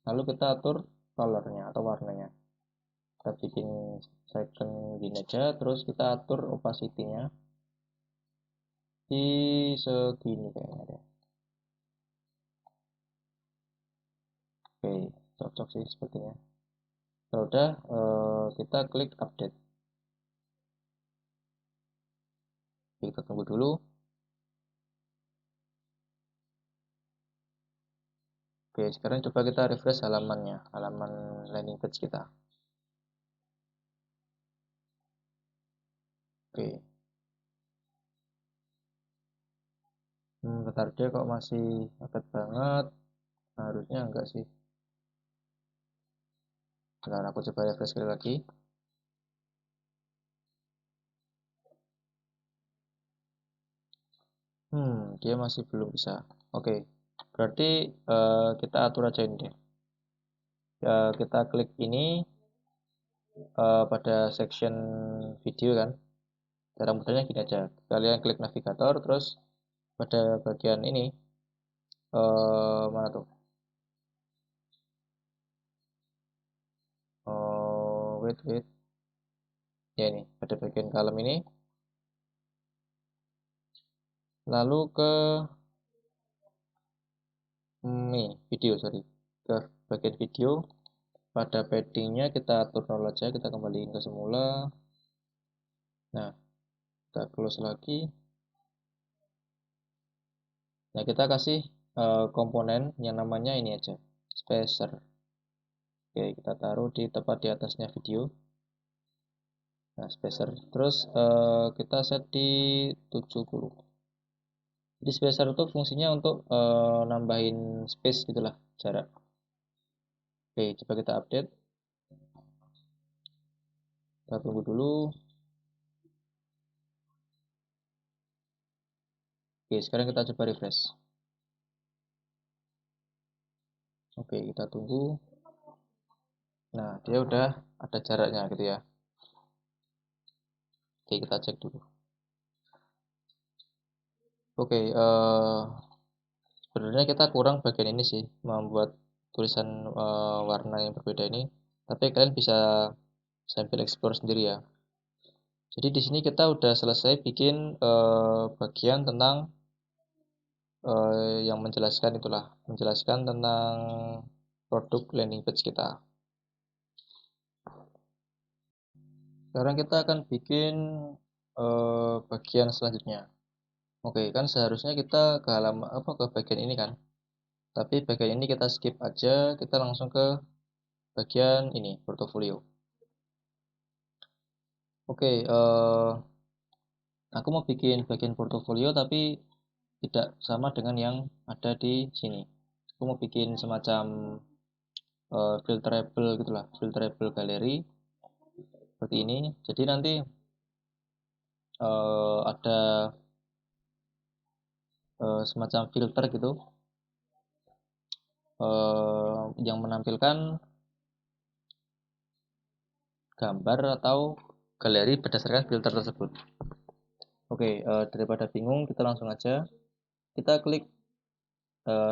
lalu kita atur colornya atau warnanya. Kita bikin second gini aja, terus kita atur opacity-nya di segini kayaknya deh. Oke, cocok sih sepertinya. Kalau udah, kita klik update. Kita tunggu dulu. Oke, sekarang coba kita refresh halamannya, halaman landing page kita. Oke, bentar dia kok masih mepet banget. Harusnya enggak sih. Bentar, aku coba refresh sekali lagi. Dia masih belum bisa. Oke, berarti kita atur aja ini deh. Kita klik ini pada section video kan. Cara mudahnya gini aja. Kalian klik navigator, terus pada bagian ini, mana tuh? Wait. Ya ini, pada bagian kolom ini. Lalu ke ini, video, sorry. Ke bagian video. Pada paddingnya kita atur 0 aja, kita kembaliin ke semula. Nah, kita close lagi. Nah, kita kasih komponen yang namanya ini aja, spacer. Oke, kita taruh di tepat di atasnya video. Nah, spacer. Terus kita set di 70. Jadi spacer itu fungsinya untuk nambahin space gitulah, jarak. Oke, coba kita update. Kita tunggu dulu. Oke, sekarang kita coba refresh. Oke, kita tunggu. Nah, dia udah ada jaraknya gitu ya. Oke, kita cek dulu. Oke, sebenarnya kita kurang bagian ini sih, membuat tulisan warna yang berbeda ini. Tapi kalian bisa sambil explore sendiri ya. Jadi di sini kita udah selesai bikin bagian tentang yang menjelaskan tentang produk landing page kita. Sekarang kita akan bikin bagian selanjutnya. Oke, kan seharusnya kita ke halaman ke bagian ini kan. Tapi bagian ini kita skip aja, kita langsung ke bagian ini, portofolio. Oke, aku mau bikin bagian portofolio tapi tidak sama dengan yang ada di sini. Aku mau bikin semacam filterable gitulah, filterable galeri. seperti ini. Jadi nanti ada semacam filter gitu yang menampilkan gambar atau galeri berdasarkan filter tersebut. Oke, daripada bingung, kita langsung aja kita klik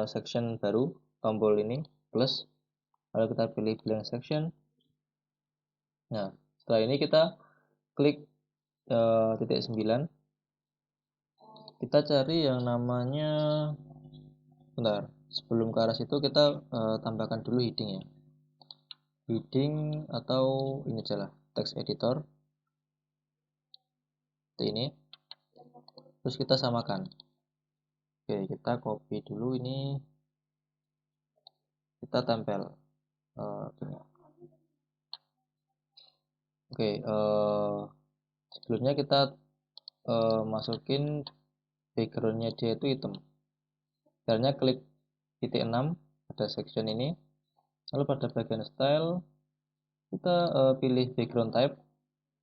section baru, tombol ini plus, lalu kita pilih blank section. Nah, setelah ini kita klik titik 9, kita cari yang namanya, bentar, sebelum ke arah situ kita tambahkan dulu heading ya, heading atau ini aja lah, text editor seperti ini, terus kita samakan. Oke, kita copy dulu ini, kita tempel gini. Oke, sebelumnya kita masukin backgroundnya dia itu hitam. Caranya klik titik 6, ada section ini, lalu pada bagian style kita pilih background type,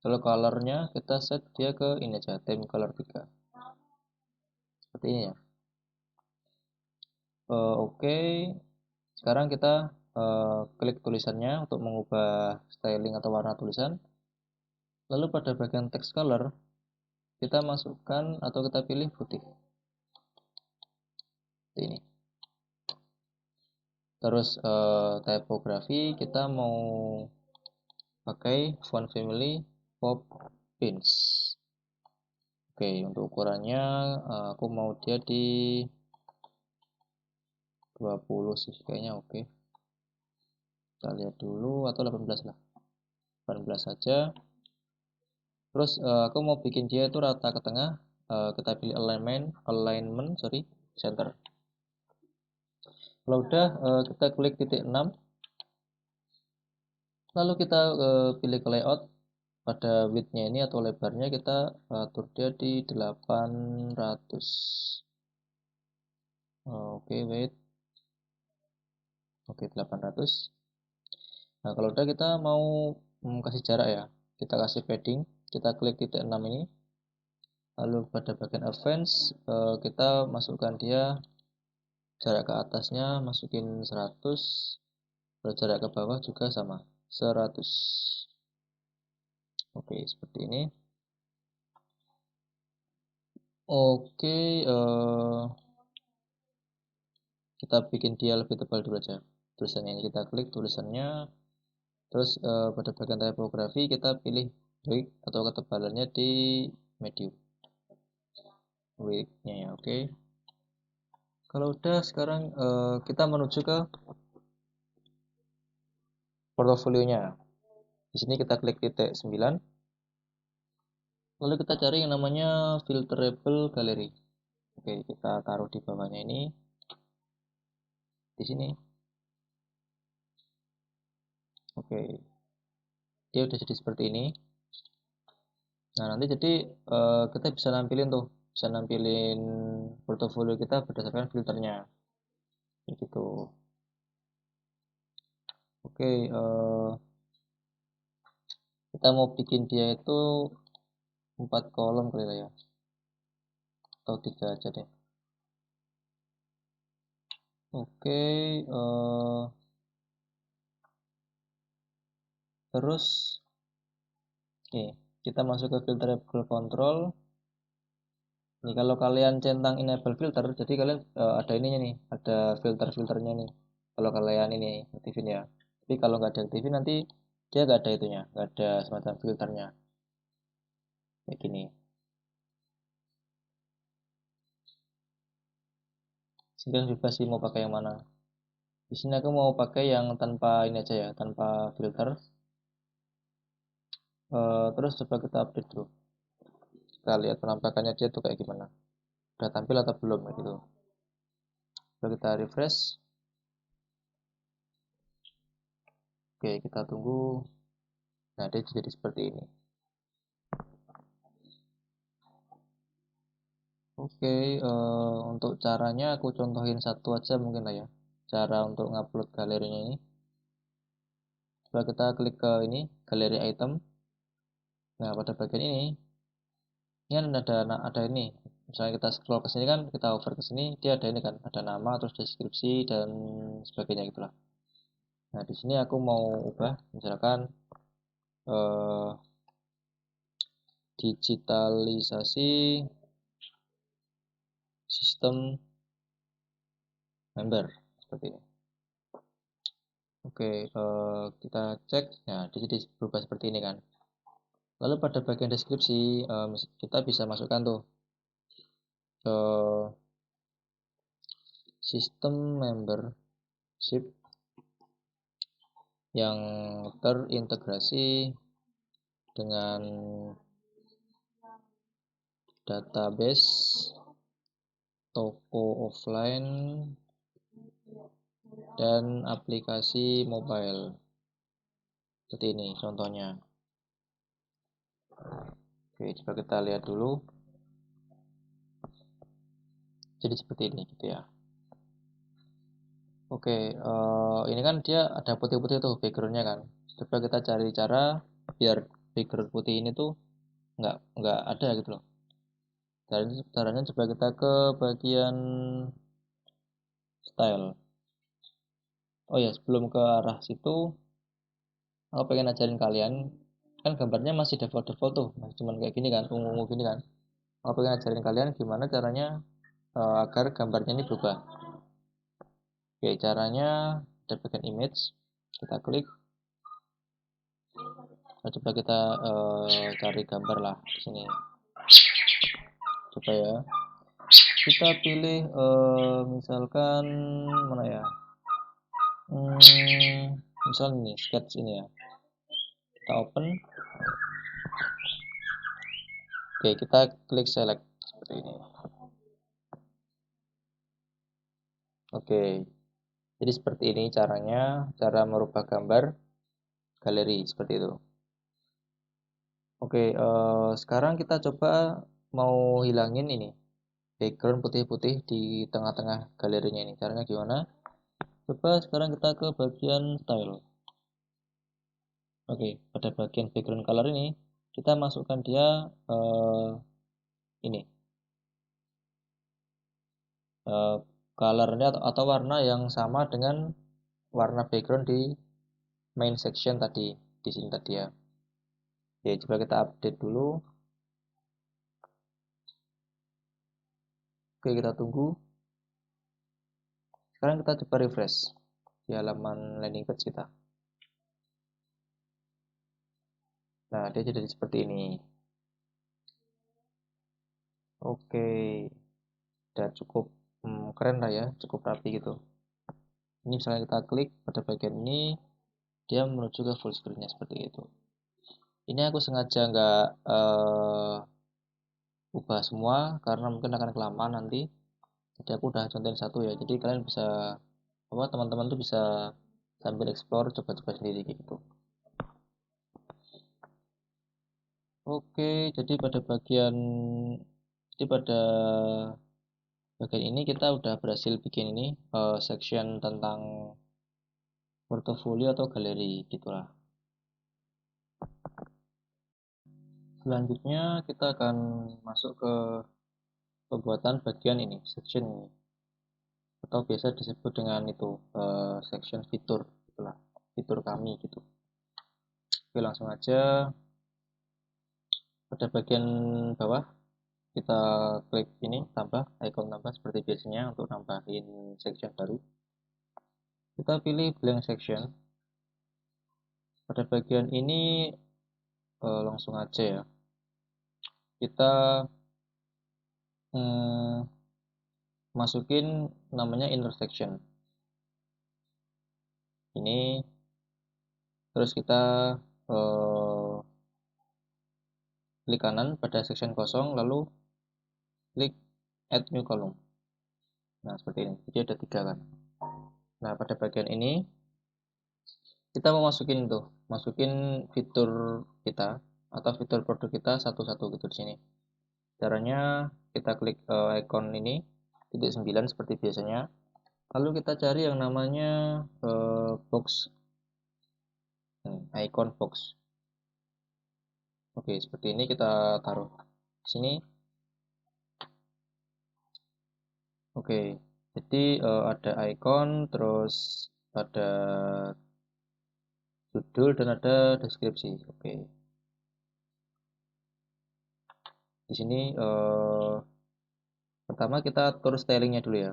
lalu colornya kita set dia ke ini aja, theme color 3 seperti ini ya. Oke, sekarang kita klik tulisannya untuk mengubah styling atau warna tulisan, lalu pada bagian text color kita masukkan atau kita pilih putih seperti ini. Terus typography kita mau pakai font family Pop Pins. Oke, untuk ukurannya aku mau dia di 20 sih kayaknya. Oke, kita lihat dulu, atau 18 lah, 18 saja. Terus aku mau bikin dia itu rata ke tengah, kita pilih alignment center. Kalau udah kita klik titik 6, lalu kita pilih ke layout. Pada width-nya ini atau lebarnya kita atur dia di 800. Oke, wait. Oke, 800. Nah, kalau udah kita mau kasih jarak ya, kita kasih padding, kita klik titik 6 ini, lalu pada bagian advance kita masukkan dia jarak ke atasnya, masukin 100, lalu jarak ke bawah juga sama, 100. Oke, seperti ini. Oke, kita bikin dia lebih tebal dulu aja tulisannya. Ini kita klik tulisannya, terus pada bagian typography kita pilih width atau ketebalannya di medium, width-nya ya. Oke, kalau udah sekarang kita menuju ke portofolionya. Di sini kita klik titik 9, lalu kita cari yang namanya filterable gallery. Oke, kita taruh di bawahnya ini, di sini. Oke, dia udah jadi seperti ini. Nah, nanti jadi kita bisa nampilin portofolio kita berdasarkan filternya, gitu. Oke, kita mau bikin dia itu 4 kolom kali ya, atau 3 aja deh. Oke, terus kita masuk ke filterable control. Ini kalau kalian centang enable filter, jadi kalian ada ininya nih, ada filternya nih. Kalau kalian ini aktifin ya. Tapi kalau nggak diaktifin nanti dia nggak ada itunya, nggak ada semacam filternya. Kayak gini. Sehingga bebas sih mau pakai yang mana. Di sini aku mau pakai yang tanpa ini aja ya, tanpa filter. Terus coba kita update dulu. Kita lihat penampakannya dia tuh kayak gimana. Udah tampil atau belum gitu. Coba kita refresh. Oke, kita tunggu. Nah, dia jadi seperti ini. Oke, untuk caranya aku contohin satu aja mungkin lah ya. Cara untuk ngupload galerinya ini. Coba kita klik ke ini, galeri item. Nah, pada bagian ini kan ada ini. Misalnya kita scroll ke sini kan, kita hover ke sini, dia ada ini kan, ada nama, terus deskripsi dan sebagainya gitulah. Nah, di sini aku mau ubah, misalkan eh, digitalisasi sistem member seperti ini. Oke, kita cek. Nah, di sini berubah seperti ini kan. Lalu pada bagian deskripsi kita bisa masukkan tuh sistem membership yang terintegrasi dengan database toko offline dan aplikasi mobile. Seperti ini contohnya. Oke, coba kita lihat dulu. Jadi seperti ini gitu ya. Oke, ini kan dia ada putih-putih tuh backgroundnya kan. Coba kita cari cara biar background putih ini tuh nggak ada gitu loh. Caranya coba kita ke bagian style. Oh ya, sebelum ke arah situ, aku pengen ajarin kalian, kan gambarnya masih default-default tuh, masih cuman kayak gini kan, ungu-ungu gini kan. Aku pengen ajarin kalian gimana caranya agar gambarnya ini berubah. Oke, caranya ada bagian image, kita klik. Nah, coba kita cari gambar lah di sini. Coba ya. Kita pilih misalkan mana ya? Misal ini sketch ini ya. Kita open. Oke, kita klik select seperti ini. Oke. Jadi seperti ini caranya, cara merubah gambar galeri seperti itu. Oke, sekarang kita coba mau hilangin ini background putih-putih di tengah-tengah galerinya ini. Caranya gimana? Coba sekarang kita ke bagian style. Oke, pada bagian background color ini kita masukkan dia ini colornya atau warna yang sama dengan warna background di main section tadi di sini tadi ya. Oke, coba kita update dulu. Oke, kita tunggu. Sekarang kita coba refresh di halaman landing page kita. Nah, dia jadi seperti ini. Oke, udah cukup keren lah ya, cukup rapi gitu. Ini misalnya kita klik pada bagian ini, dia menuju ke full screen-nya seperti itu. Ini aku sengaja nggak ubah semua karena mungkin akan kelamaan nanti. Jadi aku udah contohin satu ya. Jadi kalian bisa teman-teman tuh bisa sambil explore coba-coba sendiri gitu. Oke, jadi pada bagian ini kita udah berhasil bikin ini section tentang portofolio atau galeri gitulah. Selanjutnya kita akan masuk ke pembuatan bagian ini, section ini, atau biasa disebut dengan itu section fitur, itulah fitur kami gitu. Oke, langsung aja pada bagian bawah kita klik ini tambah icon tambah seperti biasanya untuk nambahin section baru. Kita pilih blank section. Pada bagian ini langsung aja ya. Kita masukin namanya intersection. Ini terus kita klik kanan pada section kosong lalu klik add new column. Nah, seperti ini. Jadi ada 3 kan. Nah, pada bagian ini kita mau masukin fitur kita atau fitur produk kita satu-satu gitu di sini. Caranya kita klik icon ini titik 9 seperti biasanya. Lalu kita cari yang namanya box, icon box. Oke, seperti ini kita taruh di sini. Oke, jadi ada icon, terus ada judul dan ada deskripsi. Oke, di sini pertama kita atur stylingnya dulu ya.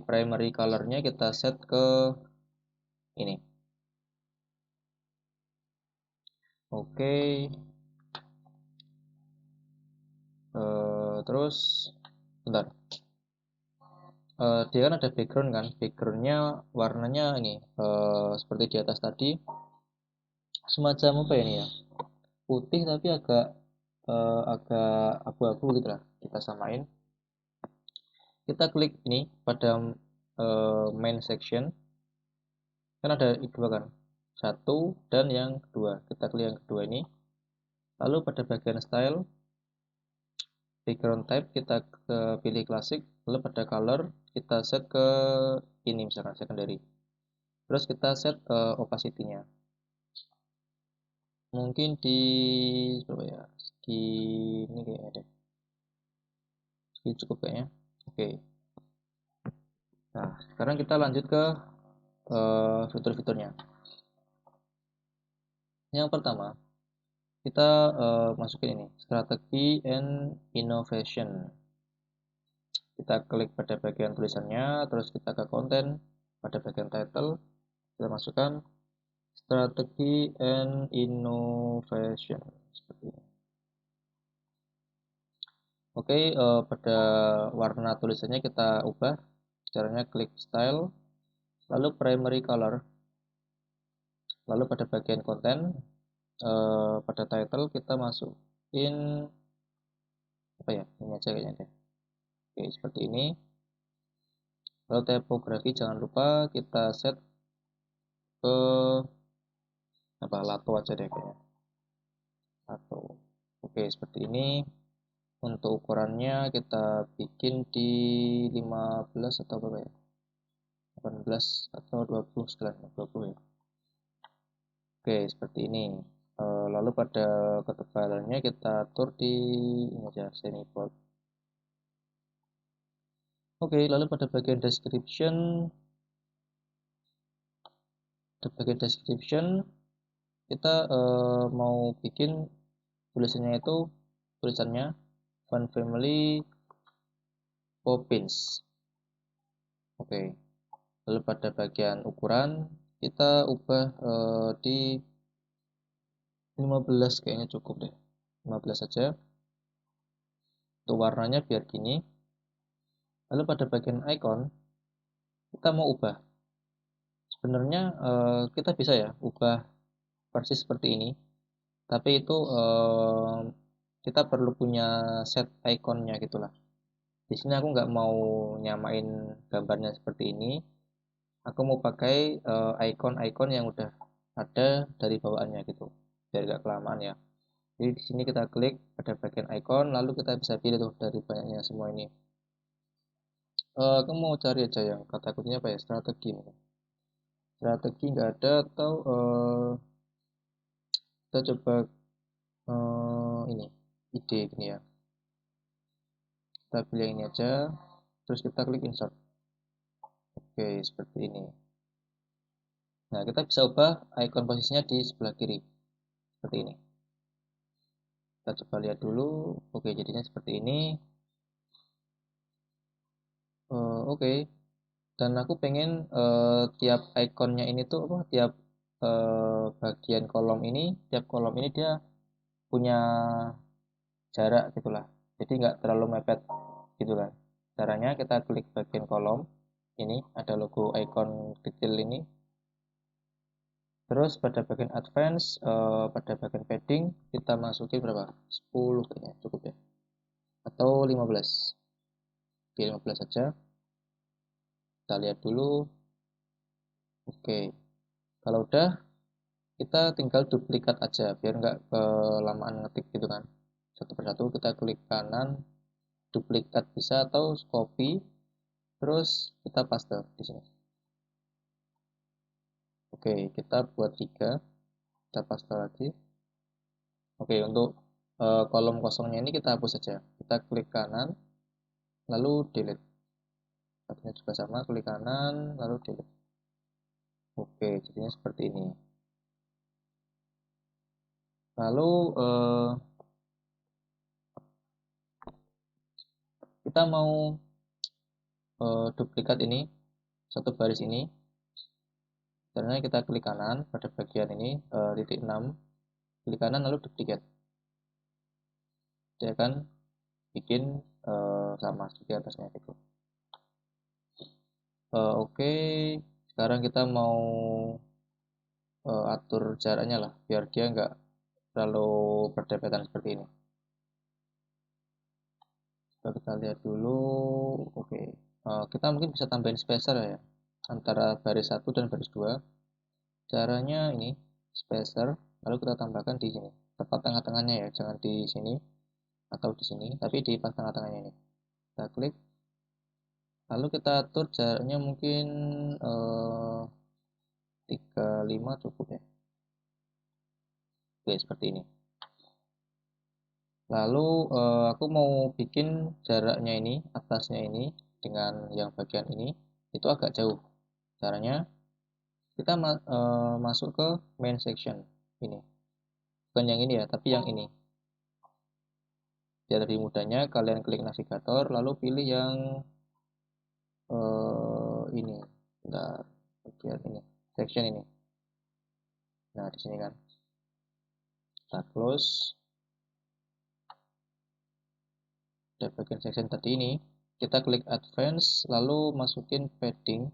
Primary colornya kita set ke ini. Oke, terus bentar. Dia kan ada background kan, backgroundnya warnanya ini seperti di atas tadi, semacam apa ya ini ya, putih tapi agak abu-abu gitu lah. Kita samain, kita klik ini pada main section, kan ada dua kan, satu dan yang kedua. Kita klik yang kedua ini, lalu pada bagian style, background type kita pilih klasik, lalu pada color kita set ke ini misalkan secondary, terus kita set opacity-nya mungkin di berapa ya, di ini kayaknya deh, ini cukup kayaknya. Oke, nah sekarang kita lanjut ke fitur-fiturnya. Yang pertama kita masukin ini strategi and innovation. Kita klik pada bagian tulisannya, terus kita ke konten, pada bagian title kita masukkan strategi and innovation seperti ini. Oke, pada warna tulisannya kita ubah. Caranya klik style, lalu primary color, lalu pada bagian konten, pada title kita masukin apa ya, ini aja kayaknya deh. Oke, seperti ini. Lalu typography jangan lupa kita set ke apa, lato aja deh kayaknya, lato. Oke, seperti ini. Untuk ukurannya kita bikin di 15 atau berapa ya, 18 atau 20 sekalian, 20 ya. Oke, seperti ini. Lalu pada ketebalannya kita atur di ini aja, semi bold. Oke, lalu pada bagian description kita mau bikin tulisannya itu tulisannya Fun Family Poppins. Oke, lalu pada bagian ukuran kita ubah di 15 kayaknya cukup deh, 15 saja. Untuk warnanya biar gini. Lalu pada bagian icon kita mau ubah, sebenarnya kita bisa ya ubah persis seperti ini, tapi itu kita perlu punya set ikonnya gitulah. Di sini aku nggak mau nyamain gambarnya seperti ini, aku mau pakai icon-icon yang udah ada dari bawaannya gitu, biar nggak kelamaan ya. Jadi di sini kita klik pada bagian icon, lalu kita bisa pilih tuh dari banyaknya semua ini. Aku mau cari aja yang kata kuncinya apa ya, strategi. Strategi nggak ada, atau kita coba ini ide gini ya, kita pilih ini aja, terus kita klik insert. Oke, seperti ini. Nah, kita bisa ubah icon posisinya di sebelah kiri seperti ini. Kita coba lihat dulu. Oke, jadinya seperti ini. Oke, dan aku pengen tiap ikonnya ini tuh apa, tiap bagian kolom ini, tiap kolom ini dia punya jarak gitulah, jadi nggak terlalu mepet gitu kan. Caranya kita klik bagian kolom ini, ada logo icon kecil ini, terus pada bagian advance, pada bagian padding kita masukin berapa, 10 kayaknya cukup ya, atau 15. Oke, 15 saja. Kita lihat dulu. Oke, kalau udah kita tinggal duplikat aja biar nggak kelamaan ngetik gitu kan. Satu persatu kita klik kanan, duplikat bisa, atau copy, terus kita paste di sini. Oke, kita buat 3, kita paste lagi. Oke, untuk kolom kosongnya ini kita hapus saja. Kita klik kanan, lalu delete. Tabnya juga sama, klik kanan, lalu delete. Oke, jadinya seperti ini. Lalu kita mau duplikat ini, satu baris ini. Caranya kita klik kanan pada bagian ini, titik 6, klik kanan lalu duplikat. Dia akan bikin sama seperti atasnya gitu. Oke, sekarang kita mau atur jaraknya lah, biar dia nggak terlalu berdepatan seperti ini. Coba kita lihat dulu. Oke, kita mungkin bisa tambahin spacer ya, antara baris 1 dan baris 2. Caranya ini, spacer, lalu kita tambahkan di sini, tepat tengah-tengahnya ya, jangan di sini atau di sini, tapi di pas tengah-tengahnya ini. Kita klik, lalu kita atur jaraknya mungkin 35 cukup ya. Oke, seperti ini. Lalu aku mau bikin jaraknya ini, atasnya ini dengan yang bagian ini itu agak jauh. Caranya kita masuk ke main section ini. Bukan yang ini ya, tapi yang ini. Biar lebih mudahnya kalian klik navigator lalu pilih yang ini. Bentar, bagian ini, section ini. Nah, di sini kan. Kita close. Dari bagian section tadi ini, kita klik advance lalu masukin padding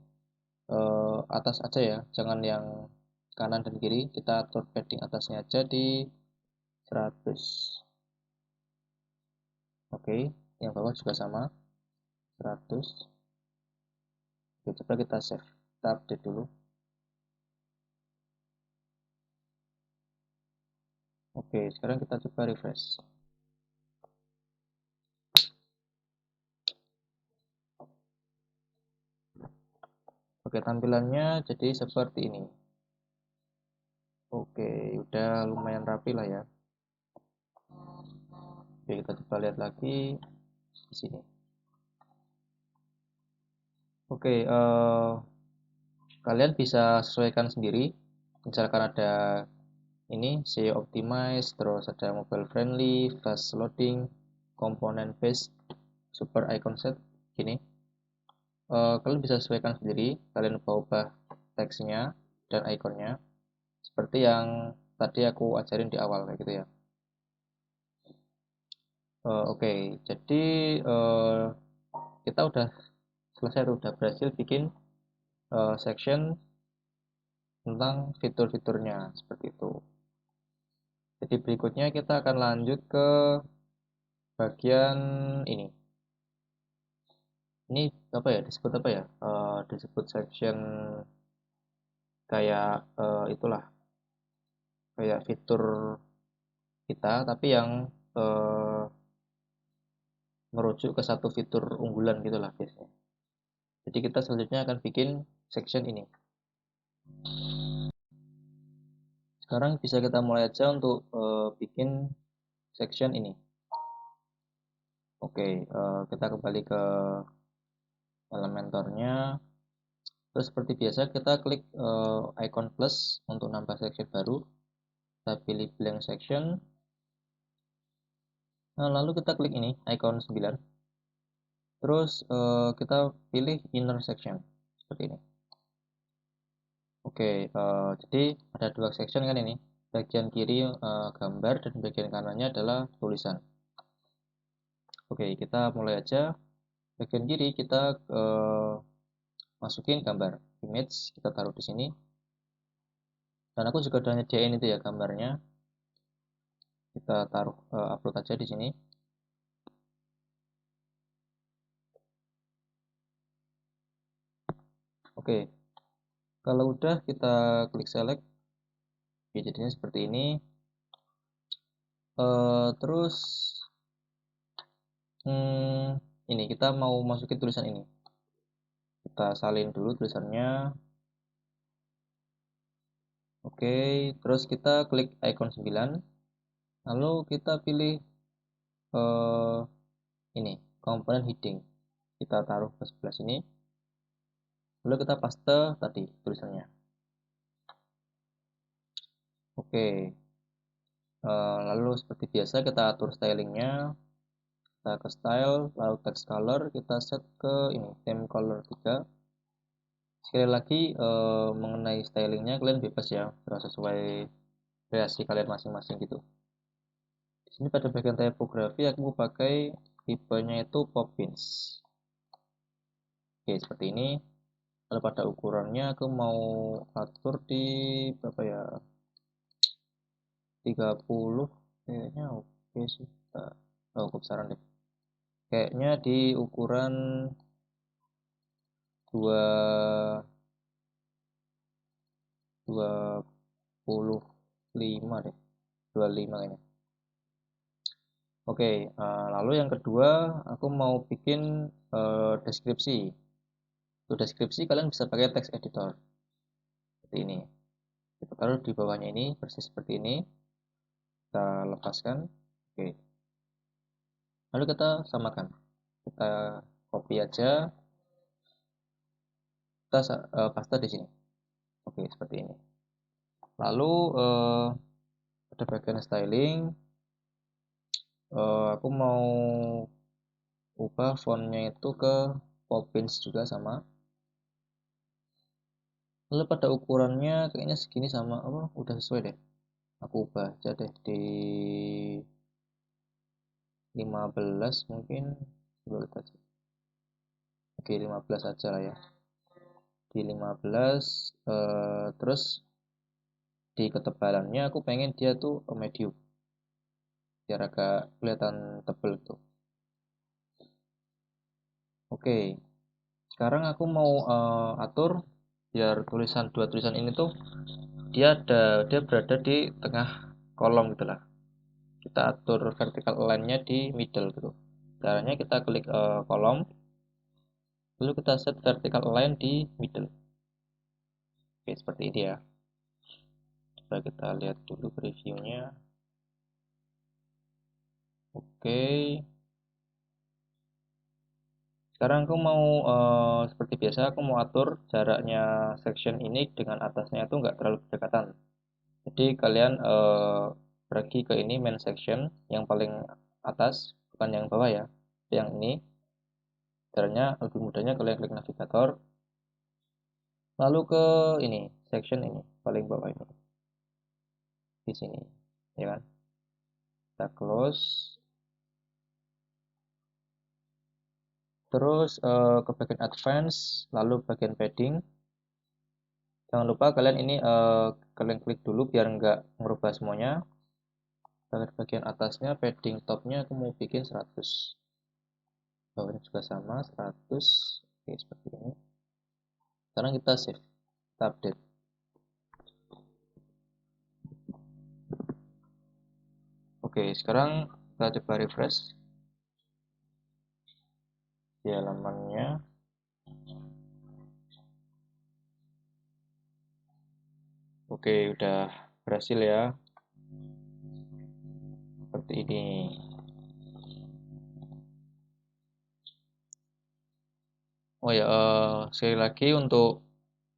atas aja ya, jangan yang kanan dan kiri. Kita atur padding atasnya aja di 100. Oke, yang bawah juga sama 100. Oke, coba kita save, kita update dulu. Oke, sekarang kita coba refresh. Oke, tampilannya jadi seperti ini. Oke, udah lumayan rapi lah ya. Oke, kita coba lihat lagi di sini. Oke, kalian bisa sesuaikan sendiri. Misalkan ada ini SEO optimize, terus ada mobile friendly, fast loading, component based, super icon set, gini. Kalian bisa sesuaikan sendiri. Kalian ubah teksnya dan ikonnya seperti yang tadi aku ajarin di awal kayak gitu ya. Oke, jadi kita udah selesai, udah berhasil bikin section tentang fitur-fiturnya seperti itu. Jadi berikutnya kita akan lanjut ke bagian ini. Ini apa ya? Disebut apa ya? Disebut section kayak itulah, kayak fitur kita, tapi yang eh, merujuk ke satu fitur unggulan gitulah biasanya. Jadi kita selanjutnya akan bikin section ini. Sekarang bisa kita mulai aja untuk bikin section ini. Oke, kita kembali ke Elementornya. Terus seperti biasa kita klik icon plus untuk nambah section baru. Kita pilih blank section. Nah, lalu kita klik ini icon 9. Terus kita pilih inner section seperti ini. Oke, jadi ada dua section kan ini. Bagian kiri gambar dan bagian kanannya adalah tulisan. Oke, kita mulai aja. Bagian kiri kita masukin gambar image, kita taruh di sini. Dan aku juga udah nyediain itu ya gambarnya. Kita taruh upload aja di sini. Oke, kalau udah kita klik select. Oke, jadinya seperti ini. Terus ini kita mau masukin tulisan ini. Kita salin dulu tulisannya. Oke, terus kita klik icon 9. Lalu kita pilih ini komponen heading, kita taruh ke sebelah sini, lalu kita paste tadi tulisannya. Oke, lalu seperti biasa kita atur stylingnya, kita ke style, lalu text color kita set ke ini theme color 3. Sekali lagi mengenai stylingnya kalian bebas ya, sesuai kreasi kalian masing-masing gitu. Di sini pada bagian typography aku mau pakai tipenya itu Poppins. Oke, seperti ini. Lalu pada ukurannya aku mau atur di berapa ya? 30 kayaknya oke sih. Kebesaran deh. Kayaknya di ukuran 25 deh. 25 kayaknya. Oke, lalu yang kedua aku mau bikin deskripsi. Untuk deskripsi kalian bisa pakai text editor seperti ini. Kita taruh di bawahnya ini persis seperti ini. Kita lepaskan. Oke. Lalu kita samakan. Kita copy aja. Kita paste di sini. Oke, seperti ini. Lalu pada bagian styling, aku mau ubah fontnya itu ke Poppins juga sama. Lalu pada ukurannya kayaknya segini sama apa? Udah sesuai deh. Aku ubah aja deh di 15 mungkin. Coba kita cek. Oke, 15 aja lah ya. Di 15 terus di ketebalannya aku pengen dia tuh medium. Biar agak kelihatan tebel tuh. Oke. Sekarang aku mau atur biar dua tulisan ini tuh dia berada di tengah kolom gitu lah. Kita atur vertical align-nya di middle gitu. Caranya kita klik kolom, lalu kita set vertical align di middle. Oke, seperti ini ya. Coba kita lihat dulu previewnya. Oke. Sekarang aku mau seperti biasa aku mau atur jaraknya section ini dengan atasnya itu nggak terlalu berdekatan. Jadi kalian pergi ke ini main section yang paling atas, bukan yang bawah ya. Yang ini. Caranya lebih mudahnya kalian klik navigator, lalu ke ini section ini paling bawah ini di sini, ya kan? Kita close. Terus ke bagian advance, lalu bagian padding. Jangan lupa kalian ini kalian klik dulu biar nggak merubah semuanya. Bagian atasnya padding topnya aku mau bikin 100. Bawahnya juga sama 100. Oke, seperti ini. Sekarang kita save, kita update. Oke, sekarang kita coba refresh di halamannya. Oke, udah berhasil ya. Seperti ini. Oh ya, sekali lagi untuk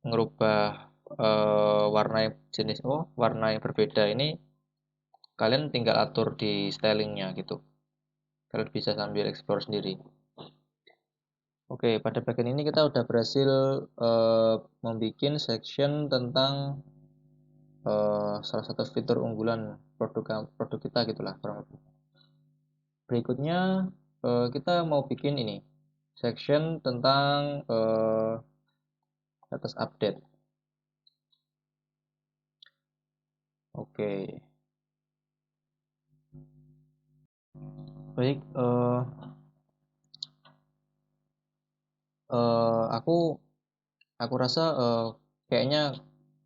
ngerubah warna jenis warna yang berbeda ini kalian tinggal atur di stylingnya gitu. Kalian bisa sambil explore sendiri. Oke, pada bagian ini kita udah berhasil membuat section tentang salah satu fitur unggulan produk kita gitulah kurang lebih. Berikutnya kita mau bikin ini section tentang status update. Oke. Baik, aku rasa kayaknya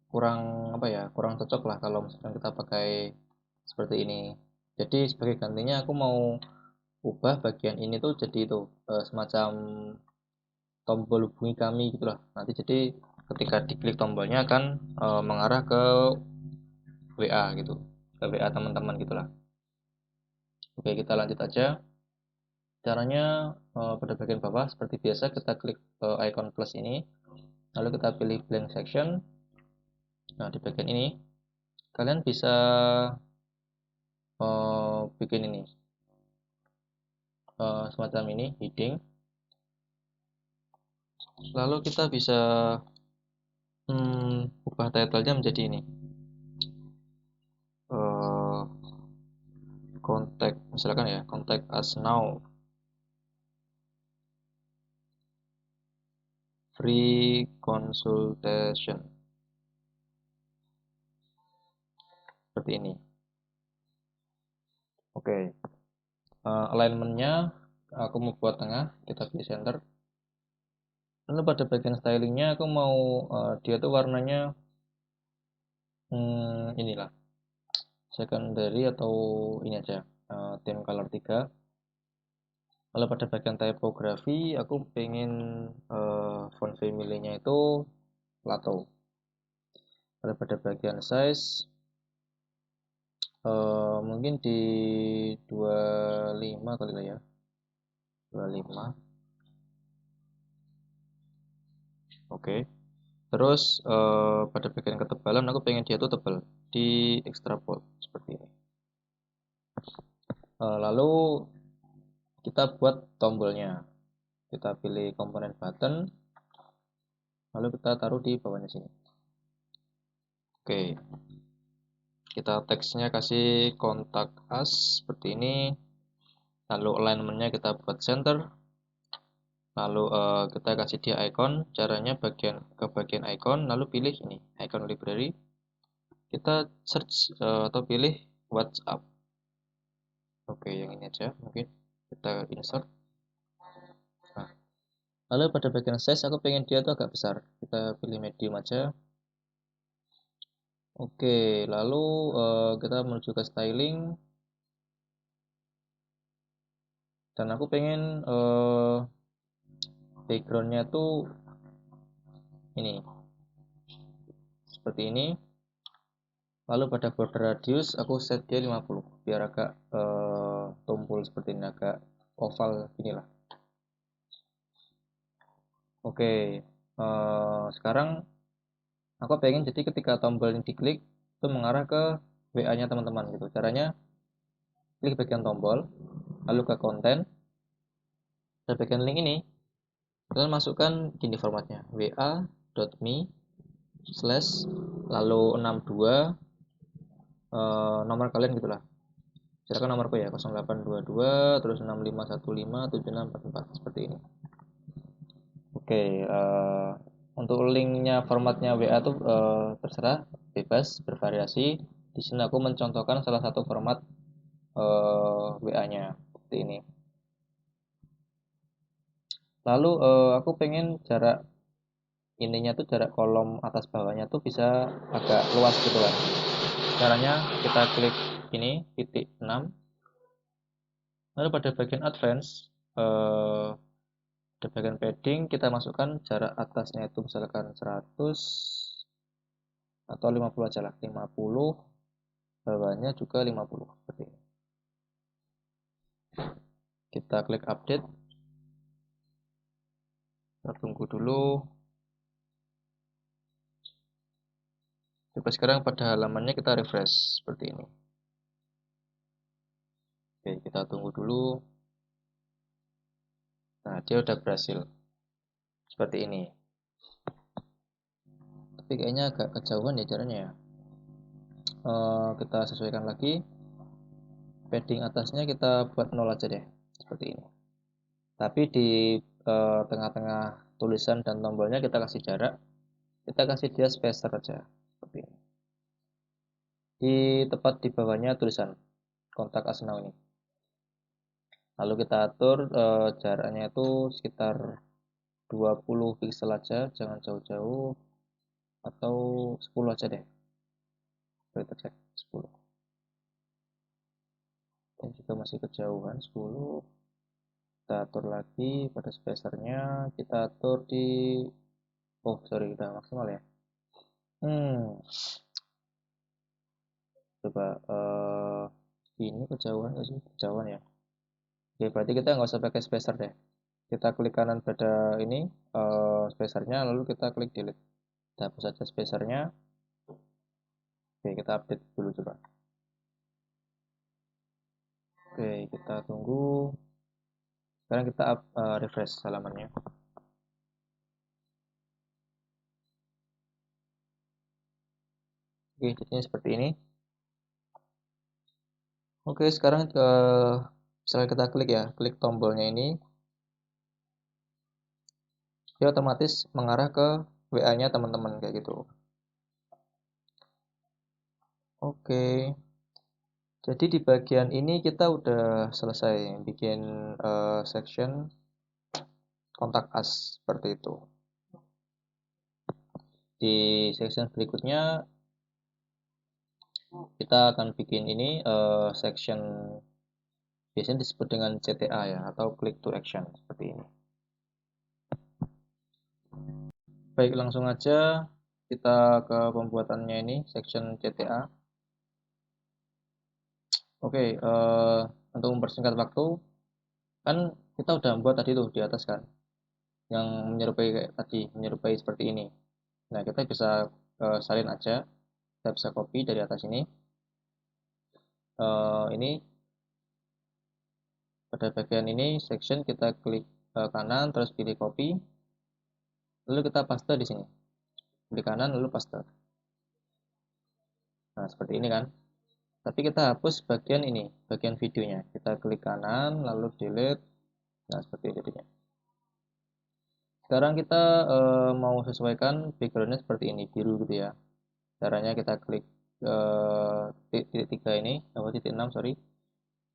kurang apa ya, kurang cocok lah kalau misalkan kita pakai seperti ini. Jadi sebagai gantinya aku mau ubah bagian ini tuh jadi itu semacam tombol hubungi kami gitulah. Nanti jadi ketika diklik tombolnya akan mengarah ke WA gitu, ke WA teman-teman gitulah. Oke, kita lanjut aja. Caranya pada bagian bawah seperti biasa kita klik icon plus ini, lalu kita pilih blank section. Nah, di bagian ini kalian bisa bikin ini semacam ini heading. Lalu kita bisa ubah title-nya menjadi ini. Contact misalkan ya, contact us now. Free consultation. Seperti ini. Oke. Alignment-nya aku mau buat tengah, kita pilih center. Lalu pada bagian stylingnya aku mau dia tuh warnanya inilah secondary atau ini aja theme color 3. Lalu pada bagian typography aku pengen font family-nya itu Plato. Lalu pada bagian size mungkin di 25 kali lah ya, 25. Oke. Terus pada bagian ketebalan aku pengen dia tuh tebal di extra bold seperti ini. Lalu kita buat tombolnya. Kita pilih komponen button, lalu kita taruh di bawahnya sini. Oke. Kita teksnya kasih contact us seperti ini. Lalu alignment-nya kita buat center. Lalu kita kasih dia icon. Caranya ke bagian icon, lalu pilih ini, icon library. Kita search atau pilih WhatsApp. Oke, yang ini aja mungkin. Kita insert. Nah, lalu pada bagian size aku pengen dia tuh agak besar. Kita pilih medium aja. Oke, lalu kita menuju ke styling. Dan aku pengen backgroundnya tuh ini seperti ini. Lalu pada border radius aku set dia 50 biar agak tumpul seperti ini, agak oval inilah. Oke, sekarang aku pengen jadi ketika tombol ini diklik itu mengarah ke WA-nya teman-teman gitu. Caranya klik bagian tombol, lalu ke konten, dan bagian link ini kalian masukkan gini formatnya, wa.me slash lalu 62 nomor kalian gitulah. Silakan nomorku ya 0822 terus 65157644 seperti ini. Oke, untuk linknya formatnya WA tuh terserah, bebas, bervariasi. Di sini aku mencontohkan salah satu format WA-nya seperti ini. Lalu aku pengen jarak ininya tuh, jarak kolom atas bawahnya tuh bisa agak luas gitu kan. Caranya kita klik ini titik 6. Lalu pada bagian advance di bagian padding kita masukkan jarak atasnya itu misalkan 100 atau 50 aja lah, 50, bawahnya juga 50 seperti ini. Kita klik update, kita tunggu dulu. Coba sekarang pada halamannya kita refresh seperti ini. Oke, kita tunggu dulu. Nah, dia udah berhasil seperti ini. Tapi kayaknya agak kejauhan ya caranya ya. Kita sesuaikan lagi. Padding atasnya kita buat 0 aja deh, seperti ini. Tapi di tengah-tengah tulisan dan tombolnya kita kasih jarak. Kita kasih dia spacer aja, seperti ini. Di tepat di bawahnya tulisan kontak us now ini. Lalu kita atur jaraknya itu sekitar 20 pixel aja, jangan jauh-jauh, atau 10 aja deh. Kita cek 10. Ini juga masih kejauhan 10. Kita atur lagi pada spacernya, kita atur di sorry, udah maksimal ya. Coba Ini kejauhan nggak sih? Kejauhan ya. Oke, berarti kita nggak usah pakai spacer deh. Kita klik kanan pada ini spacernya, lalu kita klik delete. Kita hapus saja spacernya. Oke, kita update dulu coba. Oke, kita tunggu. Sekarang kita refresh halamannya. Oke, jadinya seperti ini. Oke, sekarang misalnya kita klik ya, klik tombolnya ini, dia otomatis mengarah ke WA-nya teman-teman kayak gitu. Oke, jadi di bagian ini kita udah selesai bikin section kontak us seperti itu. Di section berikutnya kita akan bikin ini section biasanya disebut dengan CTA ya, atau click to action seperti ini. Baik, langsung aja kita ke pembuatannya ini, section CTA. Oke, untuk mempersingkat waktu, kan kita udah buat tadi tuh di atas kan, yang menyerupai kayak tadi, menyerupai seperti ini. Nah, kita bisa salin aja, kita bisa copy dari atas ini. Ini pada bagian ini section kita klik kanan, terus pilih copy, lalu kita paste di sini. Klik kanan, lalu paste. Nah, seperti ini kan. Tapi kita hapus bagian ini, bagian videonya. Kita klik kanan, lalu delete. Nah, seperti ini jadinya. Sekarang kita mau sesuaikan backgroundnya seperti ini, biru gitu ya. Caranya kita klik titik 3 ini, titik 6 sorry.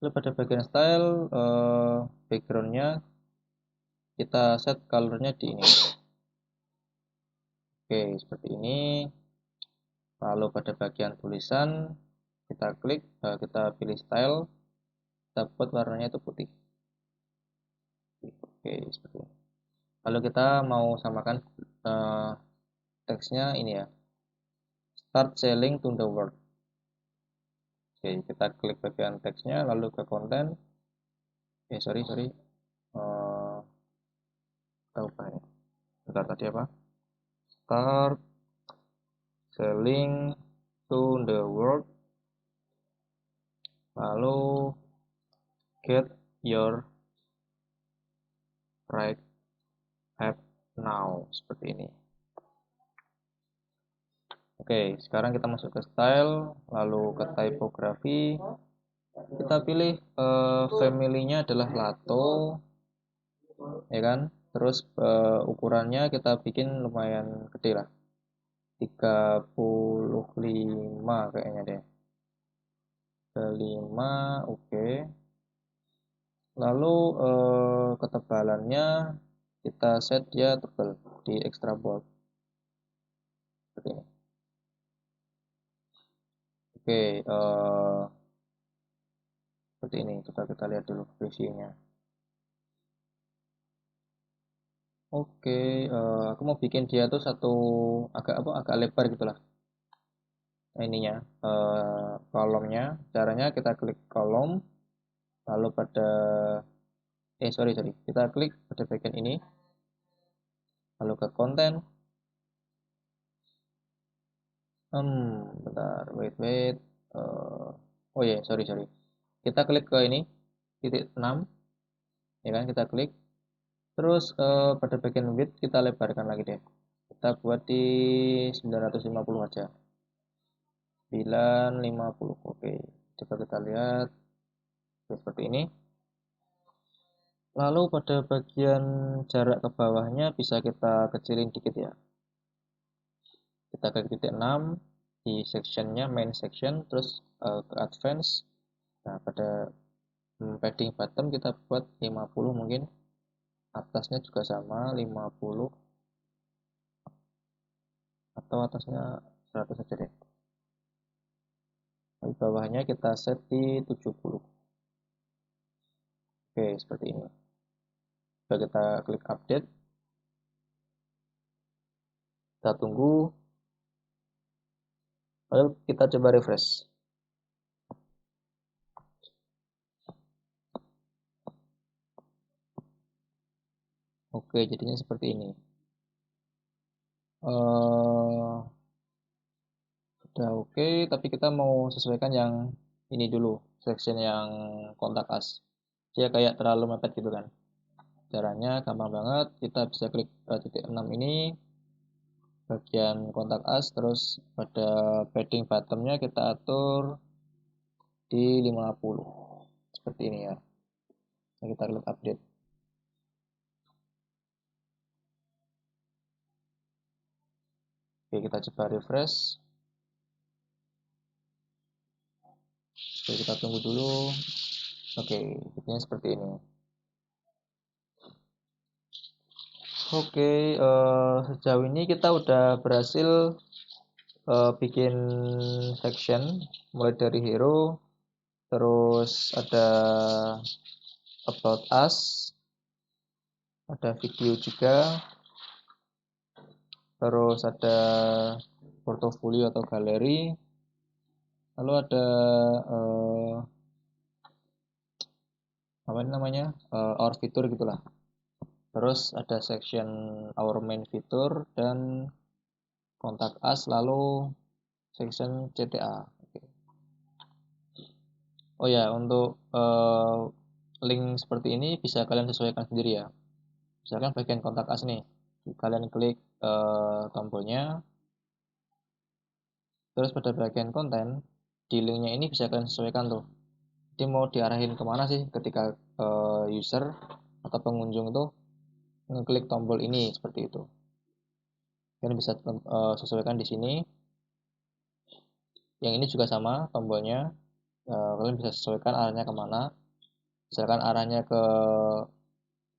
Lalu pada bagian style, backgroundnya kita set colornya di ini. Oke, seperti ini. Lalu pada bagian tulisan, kita klik, kita pilih style, kita buat warnanya itu putih. Oke, seperti ini. Lalu kita mau samakan teksnya ini ya, start selling to the world. Oke, kita klik bagian teksnya, lalu ke konten. Sorry, kita ubah ya. Bentar, tadi apa? Start selling to the world. Lalu get your right app now, seperti ini. Oke, sekarang kita masuk ke style, lalu ke typography. Kita pilih family-nya adalah Lato, ya kan? Terus ukurannya kita bikin lumayan gede lah, 35 kayaknya deh. 35, oke. Lalu ketebalannya kita set dia tebal di extra bold seperti ini. Oke, seperti ini. Coba kita lihat dulu previewnya. Oke, aku mau bikin dia tuh satu agak lebar gitulah. Nah, ininya kolomnya. Caranya kita klik kolom, lalu pada sorry, kita klik pada bagian ini, lalu ke konten. Bentar, wait. Oh ya, sorry. Kita klik ke ini, titik 6, ya kan, kita klik. Terus pada bagian width kita lebarkan lagi deh. Kita buat di 950 aja. 950, oke. Coba kita lihat. Seperti ini. Lalu pada bagian jarak ke bawahnya bisa kita kecilin dikit ya. Kita klik titik 6 di sectionnya, main section, terus ke advance. Nah, pada padding bottom kita buat 50 mungkin. Atasnya juga sama 50, atau atasnya 100 saja deh. Di bawahnya kita set di 70. Oke, seperti ini. Coba kita klik update. Kita tunggu. Lalu kita coba refresh. Oke, jadinya seperti ini. Eh, udah oke, tapi kita mau sesuaikan yang ini dulu, section yang kontak us. Dia kayak terlalu mepet gitu kan. Caranya gampang banget, kita bisa klik titik 6 ini, bagian kontak us, terus pada padding bottomnya kita atur di 50. Seperti ini ya. Nah, kita klik update. Oke, kita coba refresh. Oke, kita tunggu dulu. Oke, jadinya seperti ini. Oke, sejauh ini kita udah berhasil bikin section mulai dari hero, terus ada about us, ada video juga, terus ada portofolio atau galeri, lalu ada apa ini namanya our fitur gitulah. Terus ada section our main fitur dan kontak us, lalu section CTA. Oke. Oh ya, untuk link seperti ini bisa kalian sesuaikan sendiri ya. Misalkan bagian kontak us nih, kalian klik tombolnya, terus pada bagian konten, di linknya ini bisa kalian sesuaikan tuh. Jadi mau diarahin kemana sih ketika user atau pengunjung itu ngeklik tombol ini seperti itu. Kalian bisa sesuaikan di sini. Yang ini juga sama tombolnya. Kalian bisa sesuaikan arahnya kemana. Misalkan arahnya ke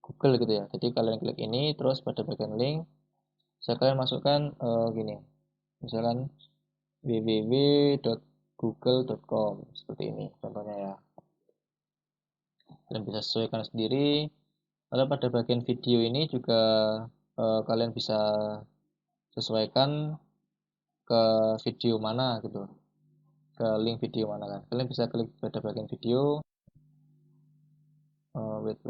Google gitu ya. Jadi kalian klik ini, terus pada bagian link, bisa kalian masukkan gini. Misalkan www.google.com seperti ini contohnya ya. Kalian bisa sesuaikan sendiri. Lalu pada bagian video ini juga kalian bisa sesuaikan ke video mana gitu, ke link video mana kan. Kalian bisa klik pada bagian video, wait,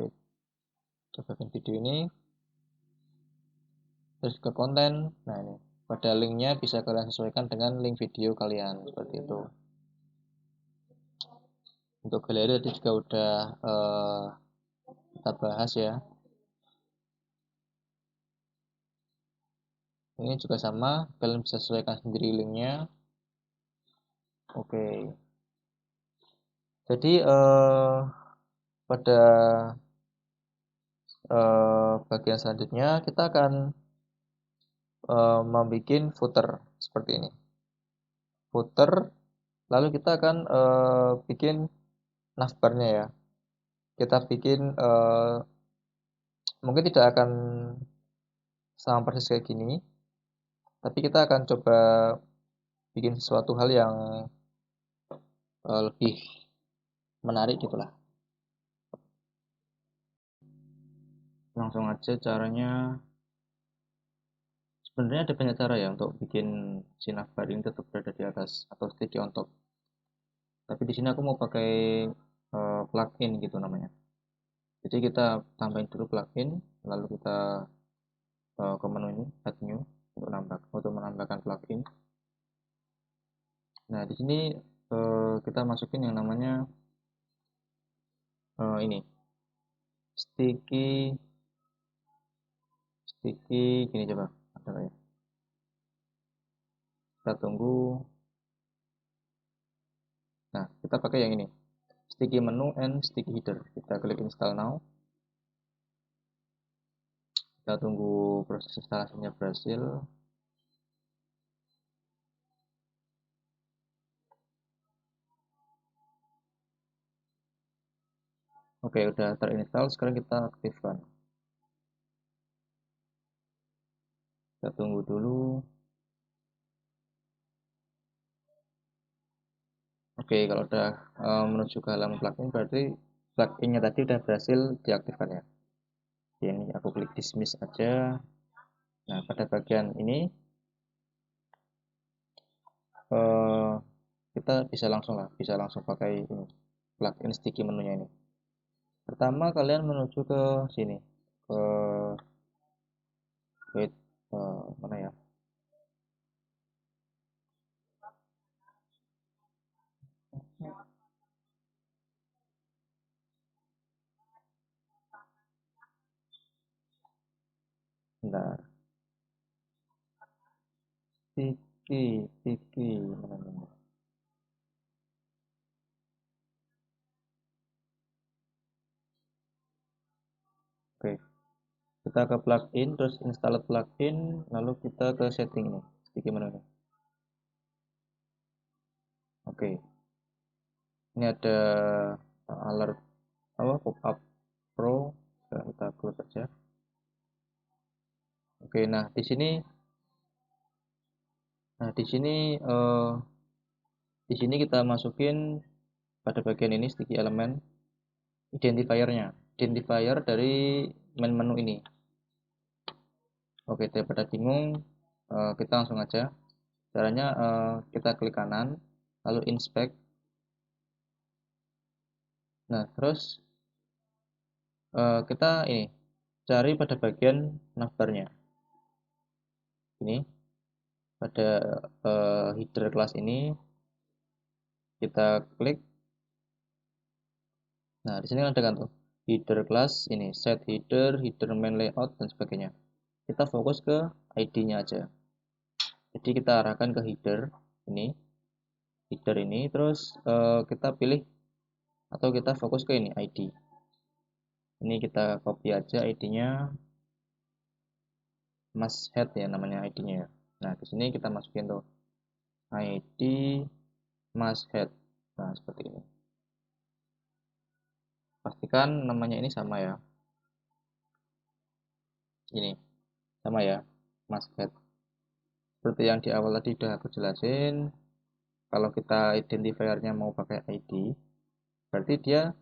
ke bagian video ini, terus ke konten. Nah ini, pada linknya bisa kalian sesuaikan dengan link video kalian seperti itu. Untuk galeri tadi juga udah kita bahas ya. Ini juga sama, kalian bisa sesuaikan sendiri linknya. Oke, jadi pada bagian selanjutnya kita akan membuat footer seperti ini. Footer, lalu kita akan bikin navbarnya ya. Kita bikin mungkin tidak akan sama persis kayak gini, tapi kita akan coba bikin sesuatu hal yang lebih menarik gitulah. Langsung aja caranya. Sebenarnya ada banyak cara ya untuk bikin si navbar ini tetap berada di atas atau sticky on top. Tapi di sini aku mau pakai plugin gitu namanya. Jadi kita tambahin dulu plugin, lalu kita ke menu ini add new untuk menambahkan plugin. Nah di sini kita masukin yang namanya ini sticky sticky gini coba ada ya. Kita tunggu. Nah kita pakai yang ini sticky menu and sticky header. Kita klik install now. Kita tunggu proses instalasinya berhasil. Oke, udah terinstall. Sekarang kita aktifkan. Kita tunggu dulu. Oke, kalau udah menuju ke halaman plugin, berarti pluginnya tadi udah berhasil diaktifkan ya. Ini aku klik dismiss aja. Nah, pada bagian ini eh, kita bisa langsung pakai ini plugin sticky menunya ini. Pertama kalian menuju ke sini, ke wait, mana ya? Bentar. Tiki mana nih? Oke, kita ke plugin, terus install plugin, lalu kita ke setting nih. Tiki mana nih? Oke, ini ada alert apa pop-up pro. Kita close saja. Oke, nah di sini kita masukin pada bagian ini sticky element identifier dari main menu ini. Oke, daripada bingung, kita langsung aja. Caranya kita klik kanan, lalu inspect. Nah, terus kita ini cari pada bagian navbarnya. Ini pada header kelas ini kita klik. Nah, di sini ada kan tuh header class ini, set header, header main layout dan sebagainya. Kita fokus ke ID-nya aja. Jadi kita arahkan ke header ini, terus kita pilih atau kita fokus ke ini ID. Ini kita copy aja ID-nya, masthead ya namanya ID-nya ya. Nah, di sini kita masukin tuh ID masthead. Nah, seperti ini. Pastikan namanya ini sama ya. Ini sama ya, masthead. Seperti yang di awal tadi udah aku jelasin, kalau kita identifiernya mau pakai ID, berarti dia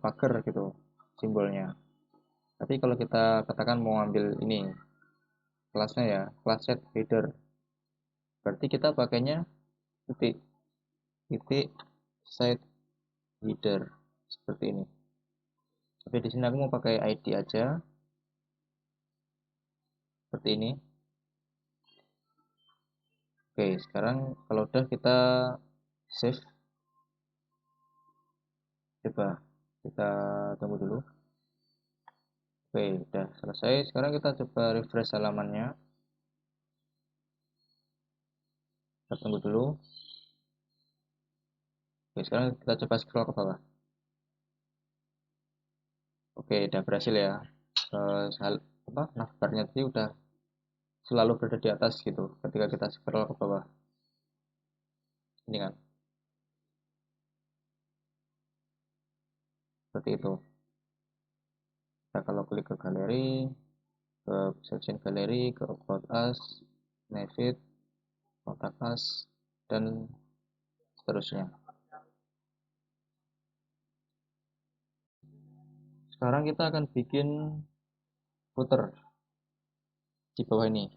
pagar gitu simbolnya. Tapi kalau kita katakan mau ambil ini kelasnya ya, kelas set header, berarti kita pakainya titik titik set header seperti ini. Tapi di sini aku mau pakai ID aja seperti ini. Oke, sekarang kalau udah kita save, coba kita tunggu dulu. Oke, udah selesai. Sekarang kita coba refresh halamannya. Kita tunggu dulu. Oke, sekarang kita coba scroll ke bawah. Oke, udah berhasil ya. Navbarnya tadi udah selalu berada di atas gitu ketika kita scroll ke bawah. Ini kan, seperti itu. Kita kalau klik ke galeri, ke section galeri, ke about us, navigate, contact us, dan seterusnya. Sekarang kita akan bikin footer di bawah ini.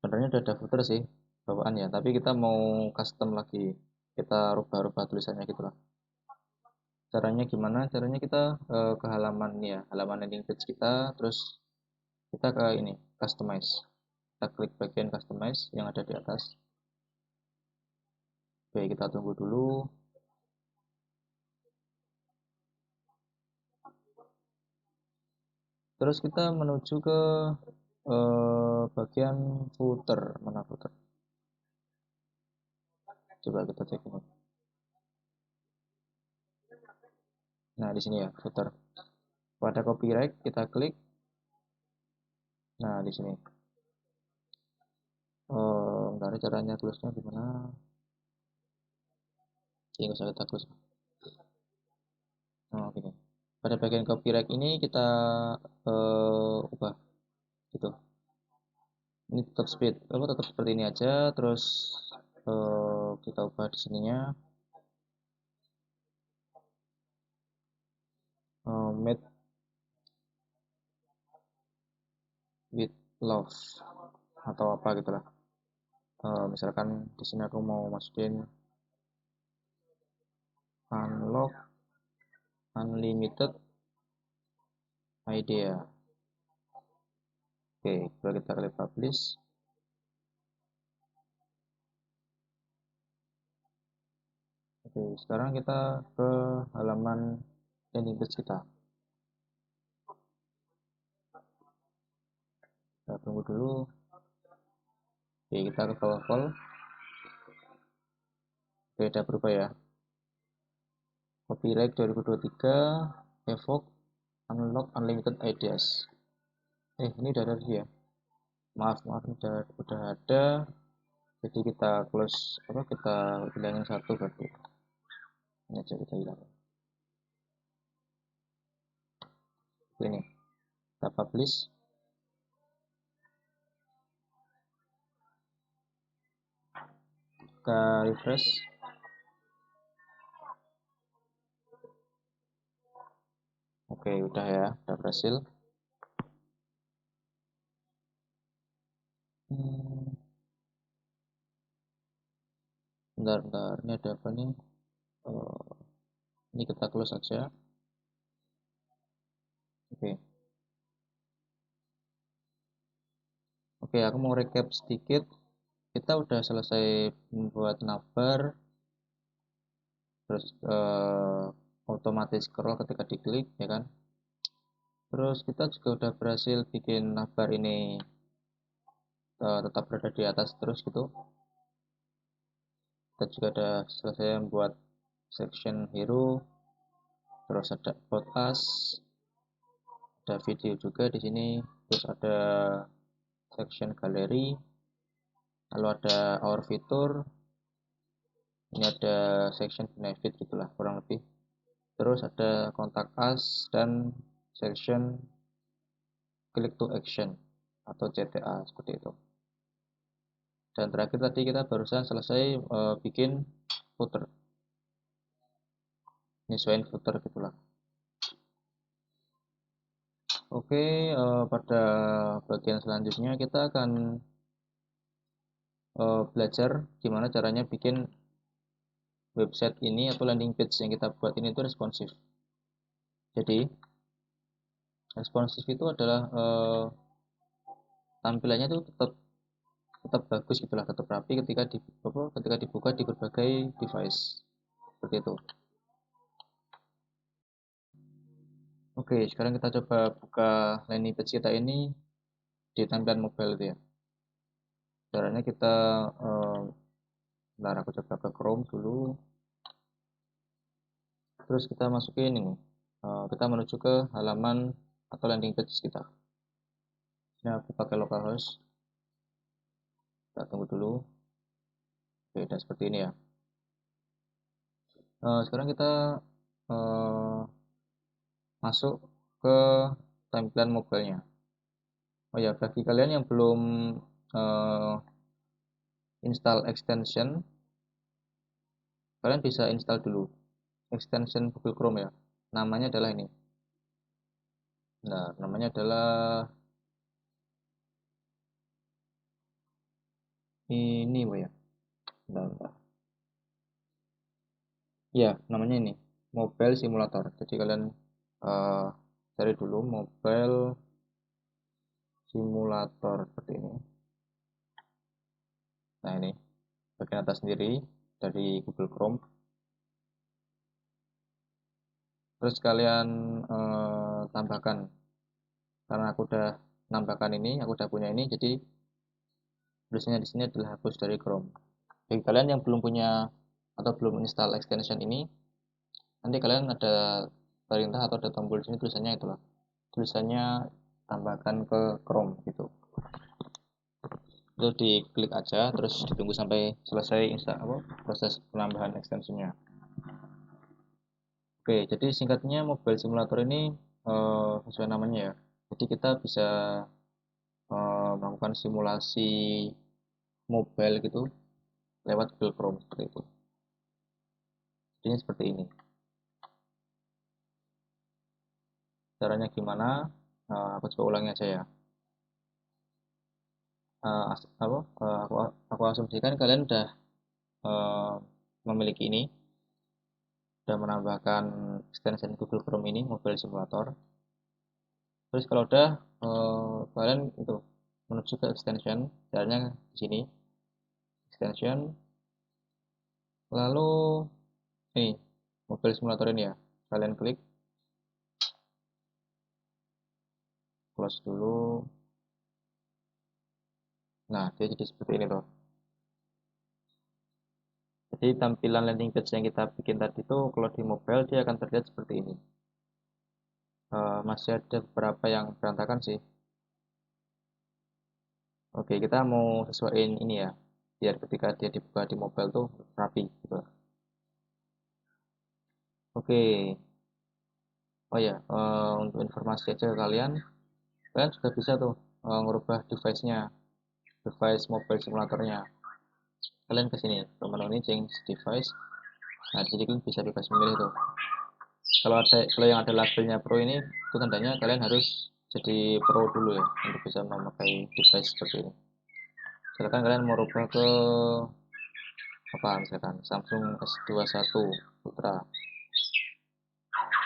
Sebenarnya udah ada footer sih bawaan ya, tapi kita mau custom lagi. Kita rubah-rubah tulisannya gitu lah. Caranya gimana? Caranya kita ke halaman ini ya, halaman landing page kita, terus kita ke ini, customize. Kita klik bagian customize yang ada di atas. Oke, kita tunggu dulu. Terus kita menuju ke bagian footer. Mana footer? Coba kita cek ini. Nah, di sini ya, footer. Pada copyright kita klik. Nah, di sini. Bentar, caranya tulisnya gimana? Ini nggak usah kita tulis. Oh, gini. Pada bagian copyright ini kita ubah gitu. Ini tetap speed, tetap seperti ini aja. Terus kita ubah di sininya. Made with love atau apa gitulah. Misalkan di sini aku mau masukin unlock unlimited idea. Oke, coba kita klik publish. Oke, sekarang kita ke halaman landing page kita. Kita tunggu dulu. Oke, kita ke bawah call. Oke, udah berubah ya. Copyright 2023, evoke, unlock unlimited ideas. Ini udah ada ya. Maaf, udah ada. Jadi kita close kita hilangin satu berarti. Ini aja kita hilangin. Ini kita publish. Kita refresh. Oke, udah ya, udah berhasil. Bentar, ini ada apa nih? Ini kita close aja. Oke, aku mau recap sedikit. Kita udah selesai membuat navbar, terus otomatis scroll ketika diklik, ya kan? Terus kita juga udah berhasil bikin navbar ini tetap berada di atas terus gitu. Kita juga udah selesai membuat section hero, terus ada about us, ada video juga di sini, terus ada section galeri, lalu ada our fitur, ini ada section benefit gitulah kurang lebih. Terus ada kontak us dan section click to action atau CTA seperti itu. Dan terakhir tadi kita barusan selesai bikin footer, nyesuaiin footer gitulah. Oke, pada bagian selanjutnya kita akan belajar gimana caranya bikin website ini atau landing page yang kita buat ini itu responsif. Jadi responsif itu adalah tampilannya itu tetap bagus gitulah, tetap rapi ketika dibuka di berbagai device seperti itu. Oke, sekarang kita coba buka landing page kita ini di tampilan mobile itu ya. Caranya kita bentar, aku coba ke Chrome dulu. Terus kita masukin ini. Kita menuju ke halaman atau landing page kita. Ini aku pakai localhost. Kita tunggu dulu. Oke, udah seperti ini ya. Sekarang kita masuk ke tampilan mobilenya. Oh ya, bagi kalian yang belum install extension, kalian bisa install dulu extension Google Chrome ya. Namanya adalah ini. Nah, namanya adalah ini, ya. Bentar. Ya, namanya ini Mobile Simulator. Jadi kalian cari dulu Mobile Simulator seperti ini. Nah, ini bagian atas sendiri dari Google Chrome. Terus kalian tambahkan, karena aku udah nambahkan ini, aku udah punya ini, jadi tulisannya di sini adalah hapus dari Chrome. Bagi kalian yang belum punya atau belum install extension ini, nanti kalian ada perintah atau ada tombol di sini tulisannya itulah, tulisannya tambahkan ke Chrome gitu. Itu diklik aja, terus ditunggu sampai selesai proses penambahan extensionnya. Oke, jadi singkatnya Mobile Simulator ini sesuai namanya ya. Jadi kita bisa melakukan simulasi mobile gitu lewat Google Chrome seperti itu. Jadinya seperti ini. Caranya gimana? Aku coba ulangi aja ya. Aku asumsikan kalian udah memiliki ini, sudah menambahkan extension Google Chrome ini, Mobile Simulator. Terus kalau udah kalian itu menuju ke extension, caranya di sini extension, lalu ini mobile simulator ini ya, kalian klik, close dulu. Nah, dia jadi seperti ini tuh. Jadi tampilan landing page yang kita bikin tadi tuh kalau di mobile dia akan terlihat seperti ini. Masih ada beberapa yang berantakan sih. Oke, kita mau sesuaiin ini ya, biar ketika dia dibuka di mobile tuh rapi gitu. Oke, oh ya, untuk informasi aja ke kalian, kalian sudah bisa tuh ngerubah device-nya, device mobile simulatornya. Kalian ke sini, ke menu ini change device. Nah, jadi kalian bisa bebas memilih tuh. Kalau yang ada labelnya Pro ini, itu tandanya kalian harus jadi Pro dulu ya untuk bisa memakai device seperti ini. Misalkan kalian mau rubah ke apa, misalkan Samsung S21 Ultra.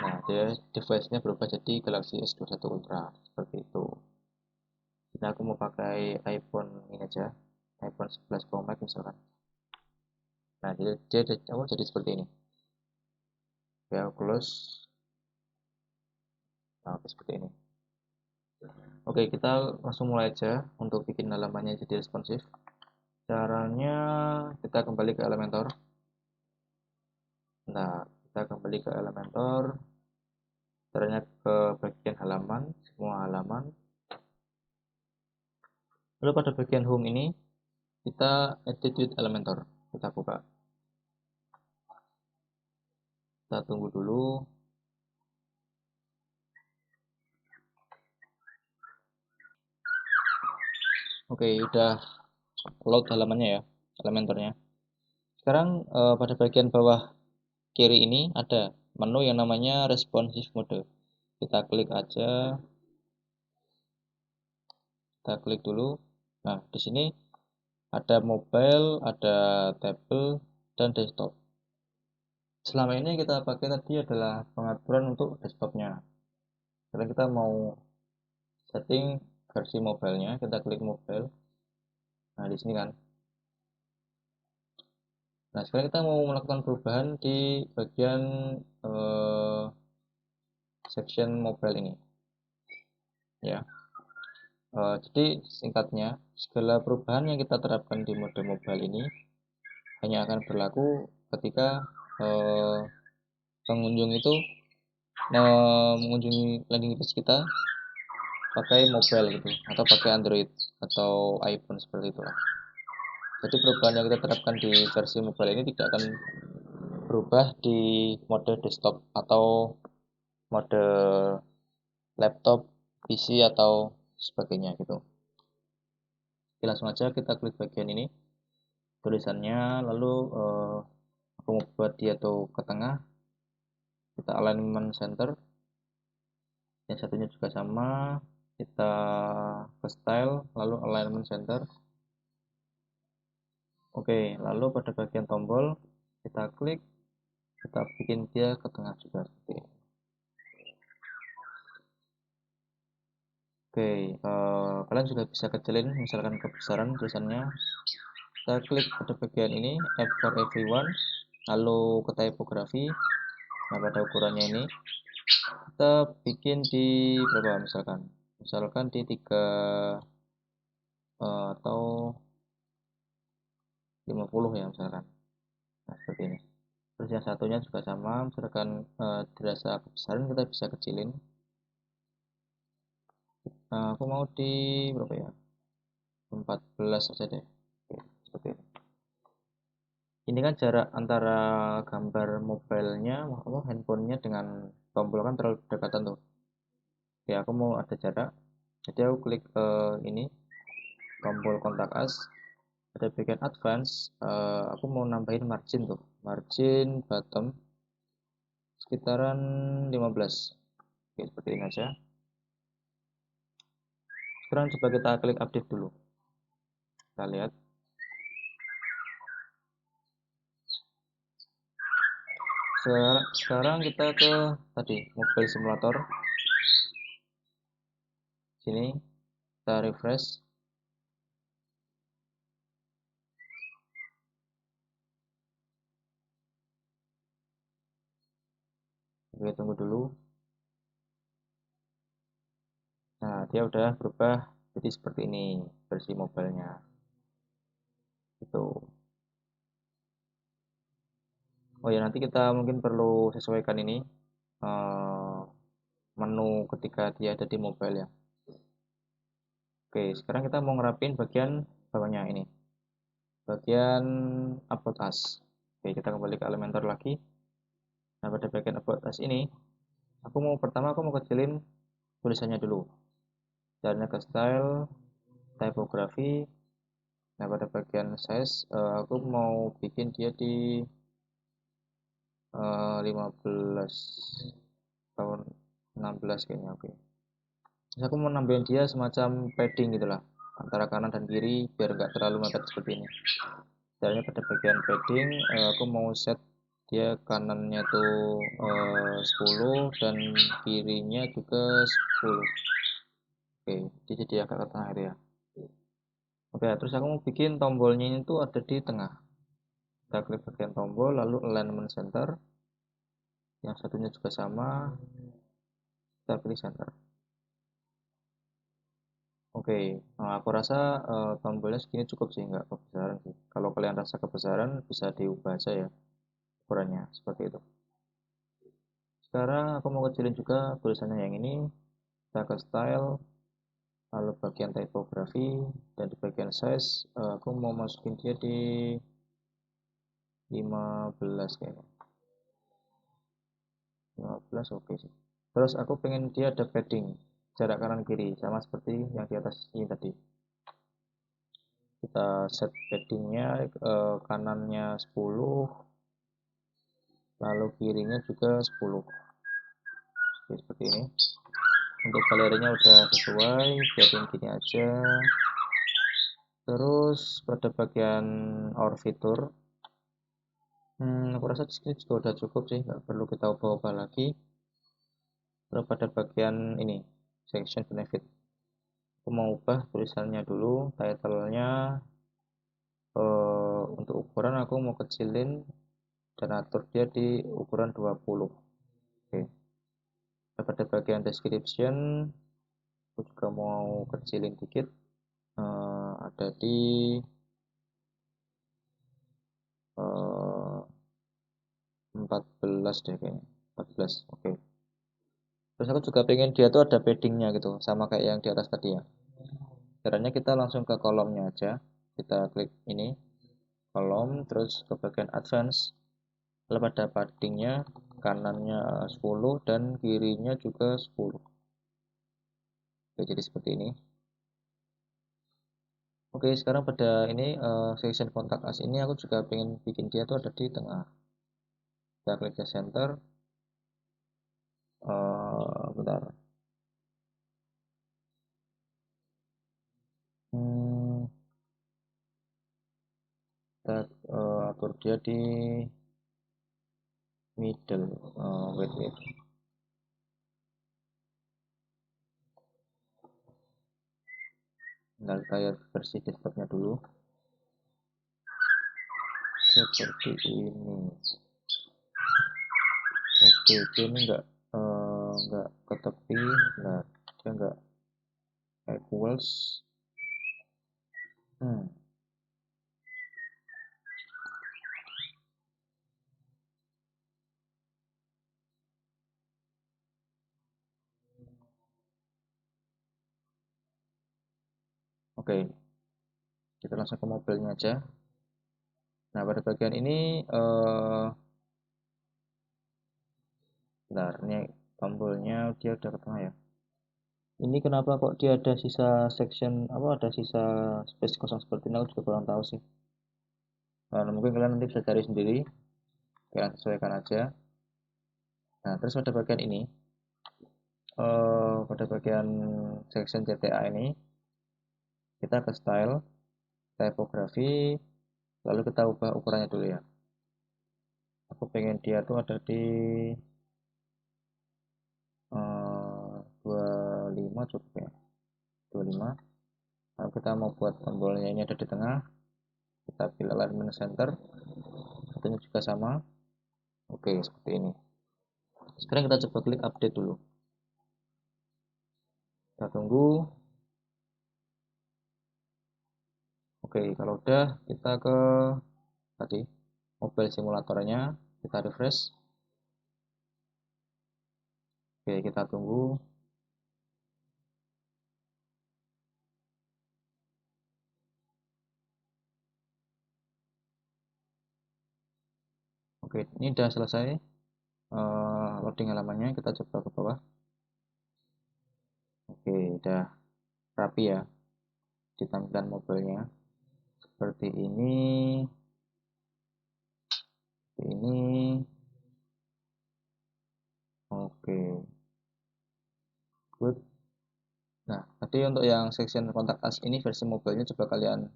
Nah, dia device-nya berubah jadi Galaxy S21 Ultra seperti itu. Nah, aku mau pakai iPhone ini aja, iPhone 11 Pro Max misalkan. Nah, jadi seperti ini. Ya, close. Nah, seperti ini. Oke, kita langsung mulai aja untuk bikin halamannya jadi responsif. Caranya kita kembali ke Elementor. Nah, kita kembali ke Elementor. Caranya ke bagian halaman, semua halaman. Lalu pada bagian home ini kita edit with Elementor. Kita buka. Kita tunggu dulu. Oke, udah load halamannya ya, Elementornya. Sekarang pada bagian bawah kiri ini ada menu yang namanya responsive mode. Kita klik aja. Kita klik dulu. Nah, di sini ada mobile, ada table, dan desktop. Selama ini yang kita pakai tadi adalah pengaturan untuk desktopnya. Sekarang kita mau setting versi mobilenya, kita klik mobile. Nah, di sini kan. Nah, sekarang kita mau melakukan perubahan di bagian eh, section mobile ini. Ya. Jadi singkatnya, segala perubahan yang kita terapkan di mode mobile ini hanya akan berlaku ketika pengunjung itu mengunjungi landing page kita pakai mobile gitu, atau pakai Android atau iPhone seperti itulah. Jadi perubahan yang kita terapkan di versi mobile ini tidak akan berubah di mode desktop atau mode laptop, PC atau sebagainya gitu. Oke, langsung aja kita klik bagian ini tulisannya, lalu aku mau buat dia tuh ke tengah, kita alignment center, yang satunya juga sama, kita ke style, lalu alignment center. Oke, lalu pada bagian tombol kita klik, kita bikin dia ke tengah juga seperti ini. Oke, kalian juga bisa kecilin misalkan kebesaran tulisannya. Kita klik pada bagian ini, add for everyone, lalu ke typography. Nah, pada ukurannya ini kita bikin di berapa misalkan di 3 atau 50 ya misalkan. Nah, seperti ini. Terus yang satunya juga sama, misalkan dirasa kebesaran kita bisa kecilin. Nah, aku mau di berapa ya, 14 saja deh. Oke, seperti ini. Ini kan jarak antara gambar mobilenya, handphonenya dengan tombol kan terlalu dekatan tuh. Oke, aku mau ada jarak. Jadi aku klik ini, tombol kontak us. Ada bagian advance. Aku mau nambahin margin tuh. Margin bottom sekitaran 15. Oke, seperti ini aja. Sekarang coba kita klik update dulu. Kita lihat. Sekarang kita ke tadi mobile simulator. Sini kita refresh. Oke, tunggu dulu. Nah, dia udah berubah jadi seperti ini versi mobilenya. Itu. Oh ya, nanti kita mungkin perlu sesuaikan ini eh, menu ketika dia ada di mobile ya. Oke, sekarang kita mau ngerapin bagian bawahnya ini. Bagian about us. Oke, kita kembali ke Elementor lagi. Nah, pada bagian about us ini, aku mau kecilin tulisannya dulu. Caranya ke style, typography. Nah, pada bagian size, aku mau bikin dia di 15 tahun 16 kayaknya. Oke. Terus aku mau nambahin dia semacam padding gitulah antara kanan dan kiri biar nggak terlalu mepet seperti ini. Caranya pada bagian padding, aku mau set dia kanannya tuh 10 dan kirinya juga 10. Oke, dia jadi agak ke tengah itu ya. Oke, terus aku mau bikin tombolnya itu ada di tengah. Kita klik bagian tombol, lalu alignment center. Yang satunya juga sama, kita pilih center. Oke, nah aku rasa tombolnya segini cukup sih, nggak kebesaran sih. Kalau kalian rasa kebesaran, bisa diubah aja ya ukurannya, seperti itu. Sekarang aku mau kecilin juga tulisannya yang ini. Kita ke style, lalu bagian typography, dan di bagian size, aku mau masukin dia di 15 kayaknya. 15 oke sih. Terus aku pengen dia ada padding, jarak kanan kiri, sama seperti yang di atas ini tadi. Kita set paddingnya kanannya 10, lalu kirinya juga 10. Oke, seperti ini. Untuk galerinya udah sesuai, biarin gini aja. Terus pada bagian our fitur, aku rasa di sini juga udah cukup sih, nggak perlu kita ubah-ubah lagi. Terus pada bagian ini, section benefit, aku mau ubah tulisannya dulu, title-nya untuk ukuran aku mau kecilin dan atur dia di ukuran 20. Oke. Pada bagian description, aku juga mau kecilin dikit, ada di 14 deh kayaknya, 14. Oke. Terus aku juga pengen dia tuh ada paddingnya gitu, sama kayak yang di atas tadi ya. Caranya kita langsung ke kolomnya aja. Kita klik ini, kolom, terus ke bagian advance. Lalu pada paddingnya, kanannya 10 dan kirinya juga 10. Oke, jadi seperti ini. Oke, sekarang pada ini section kontak us ini aku juga pengen bikin dia tuh ada di tengah. Kita klik ke center. Bentar. Hmm, kita atur dia di middle. Wait. Bentar, kita versi desktopnya dulu. Seperti ini. Oke, dia ini enggak ke tepi. Nah, dia enggak equals. Hmm, oke, kita langsung ke mobilnya aja. Nah, pada bagian ini bentar, ini tombolnya dia udah ke tengah ya. Ini kenapa kok dia ada sisa section apa ada sisa space kosong seperti ini, aku juga kurang tahu sih. Nah, mungkin kalian nanti bisa cari sendiri, kalian sesuaikan aja. Nah, terus pada bagian ini, pada bagian section CTA ini, kita ke style, typography, lalu kita ubah ukurannya dulu ya. Aku pengen dia tuh ada di 25 cukup ya, 25. Lalu kita mau buat tombolnya ini ada di tengah, kita pilih alignment center, satunya juga sama. Oke, seperti ini. Sekarang kita coba klik update dulu. Kita tunggu. Oke, kalau udah kita ke tadi mobile simulatornya, kita refresh. Oke, kita tunggu. Oke, ini udah selesai loading halamannya. Kita coba ke bawah. Oke, udah rapi ya di tampilan mobilenya. Seperti ini. Oke, good. Nah, tadi untuk yang section kontak us ini versi mobilenya coba kalian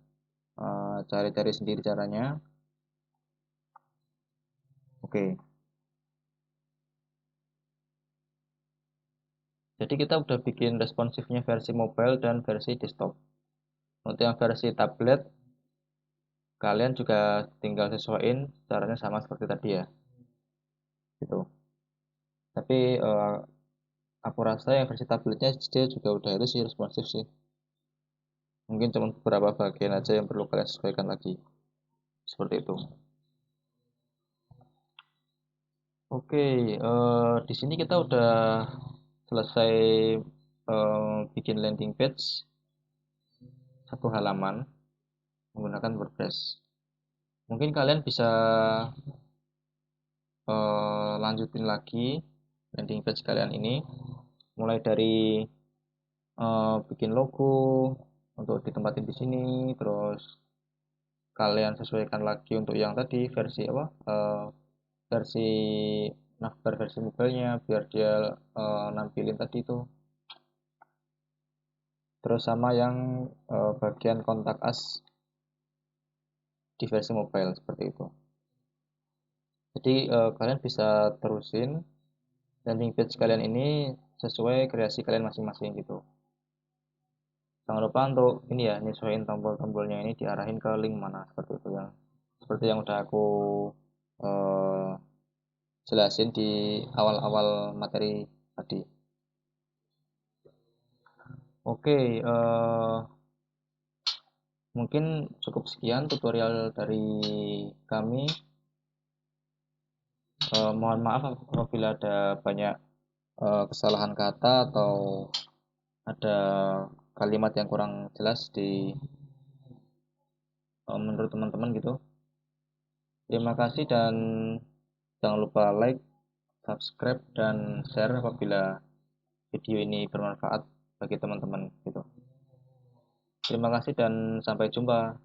cari-cari sendiri caranya. Oke. Jadi kita udah bikin responsifnya versi mobile dan versi desktop. Untuk yang versi tablet, kalian juga tinggal sesuaiin caranya sama seperti tadi ya. Gitu. Tapi aku rasa yang versi tabletnya dia juga udah itu sih responsif sih. Mungkin cuma beberapa bagian aja yang perlu kalian sesuaikan lagi. Seperti itu. Oke, di sini kita udah selesai bikin landing page satu halaman menggunakan WordPress. Mungkin kalian bisa lanjutin lagi landing page kalian ini, mulai dari bikin logo untuk ditempatin di sini, terus kalian sesuaikan lagi untuk yang tadi versi apa versi navbar versi mobilenya biar dia nampilin tadi itu. Terus sama yang bagian kontak us di versi mobile seperti itu. Jadi kalian bisa terusin landing page kalian ini sesuai kreasi kalian masing-masing gitu. Jangan lupa untuk ini ya, nyesuaiin tombol-tombolnya ini diarahin ke link mana seperti itu ya. Seperti yang udah aku eh, jelasin di awal-awal materi tadi. Oke, mungkin cukup sekian tutorial dari kami. Mohon maaf apabila ada banyak kesalahan kata atau ada kalimat yang kurang jelas di menurut teman-teman gitu. Terima kasih dan jangan lupa like, subscribe, dan share apabila video ini bermanfaat bagi teman-teman gitu. Terima kasih dan sampai jumpa.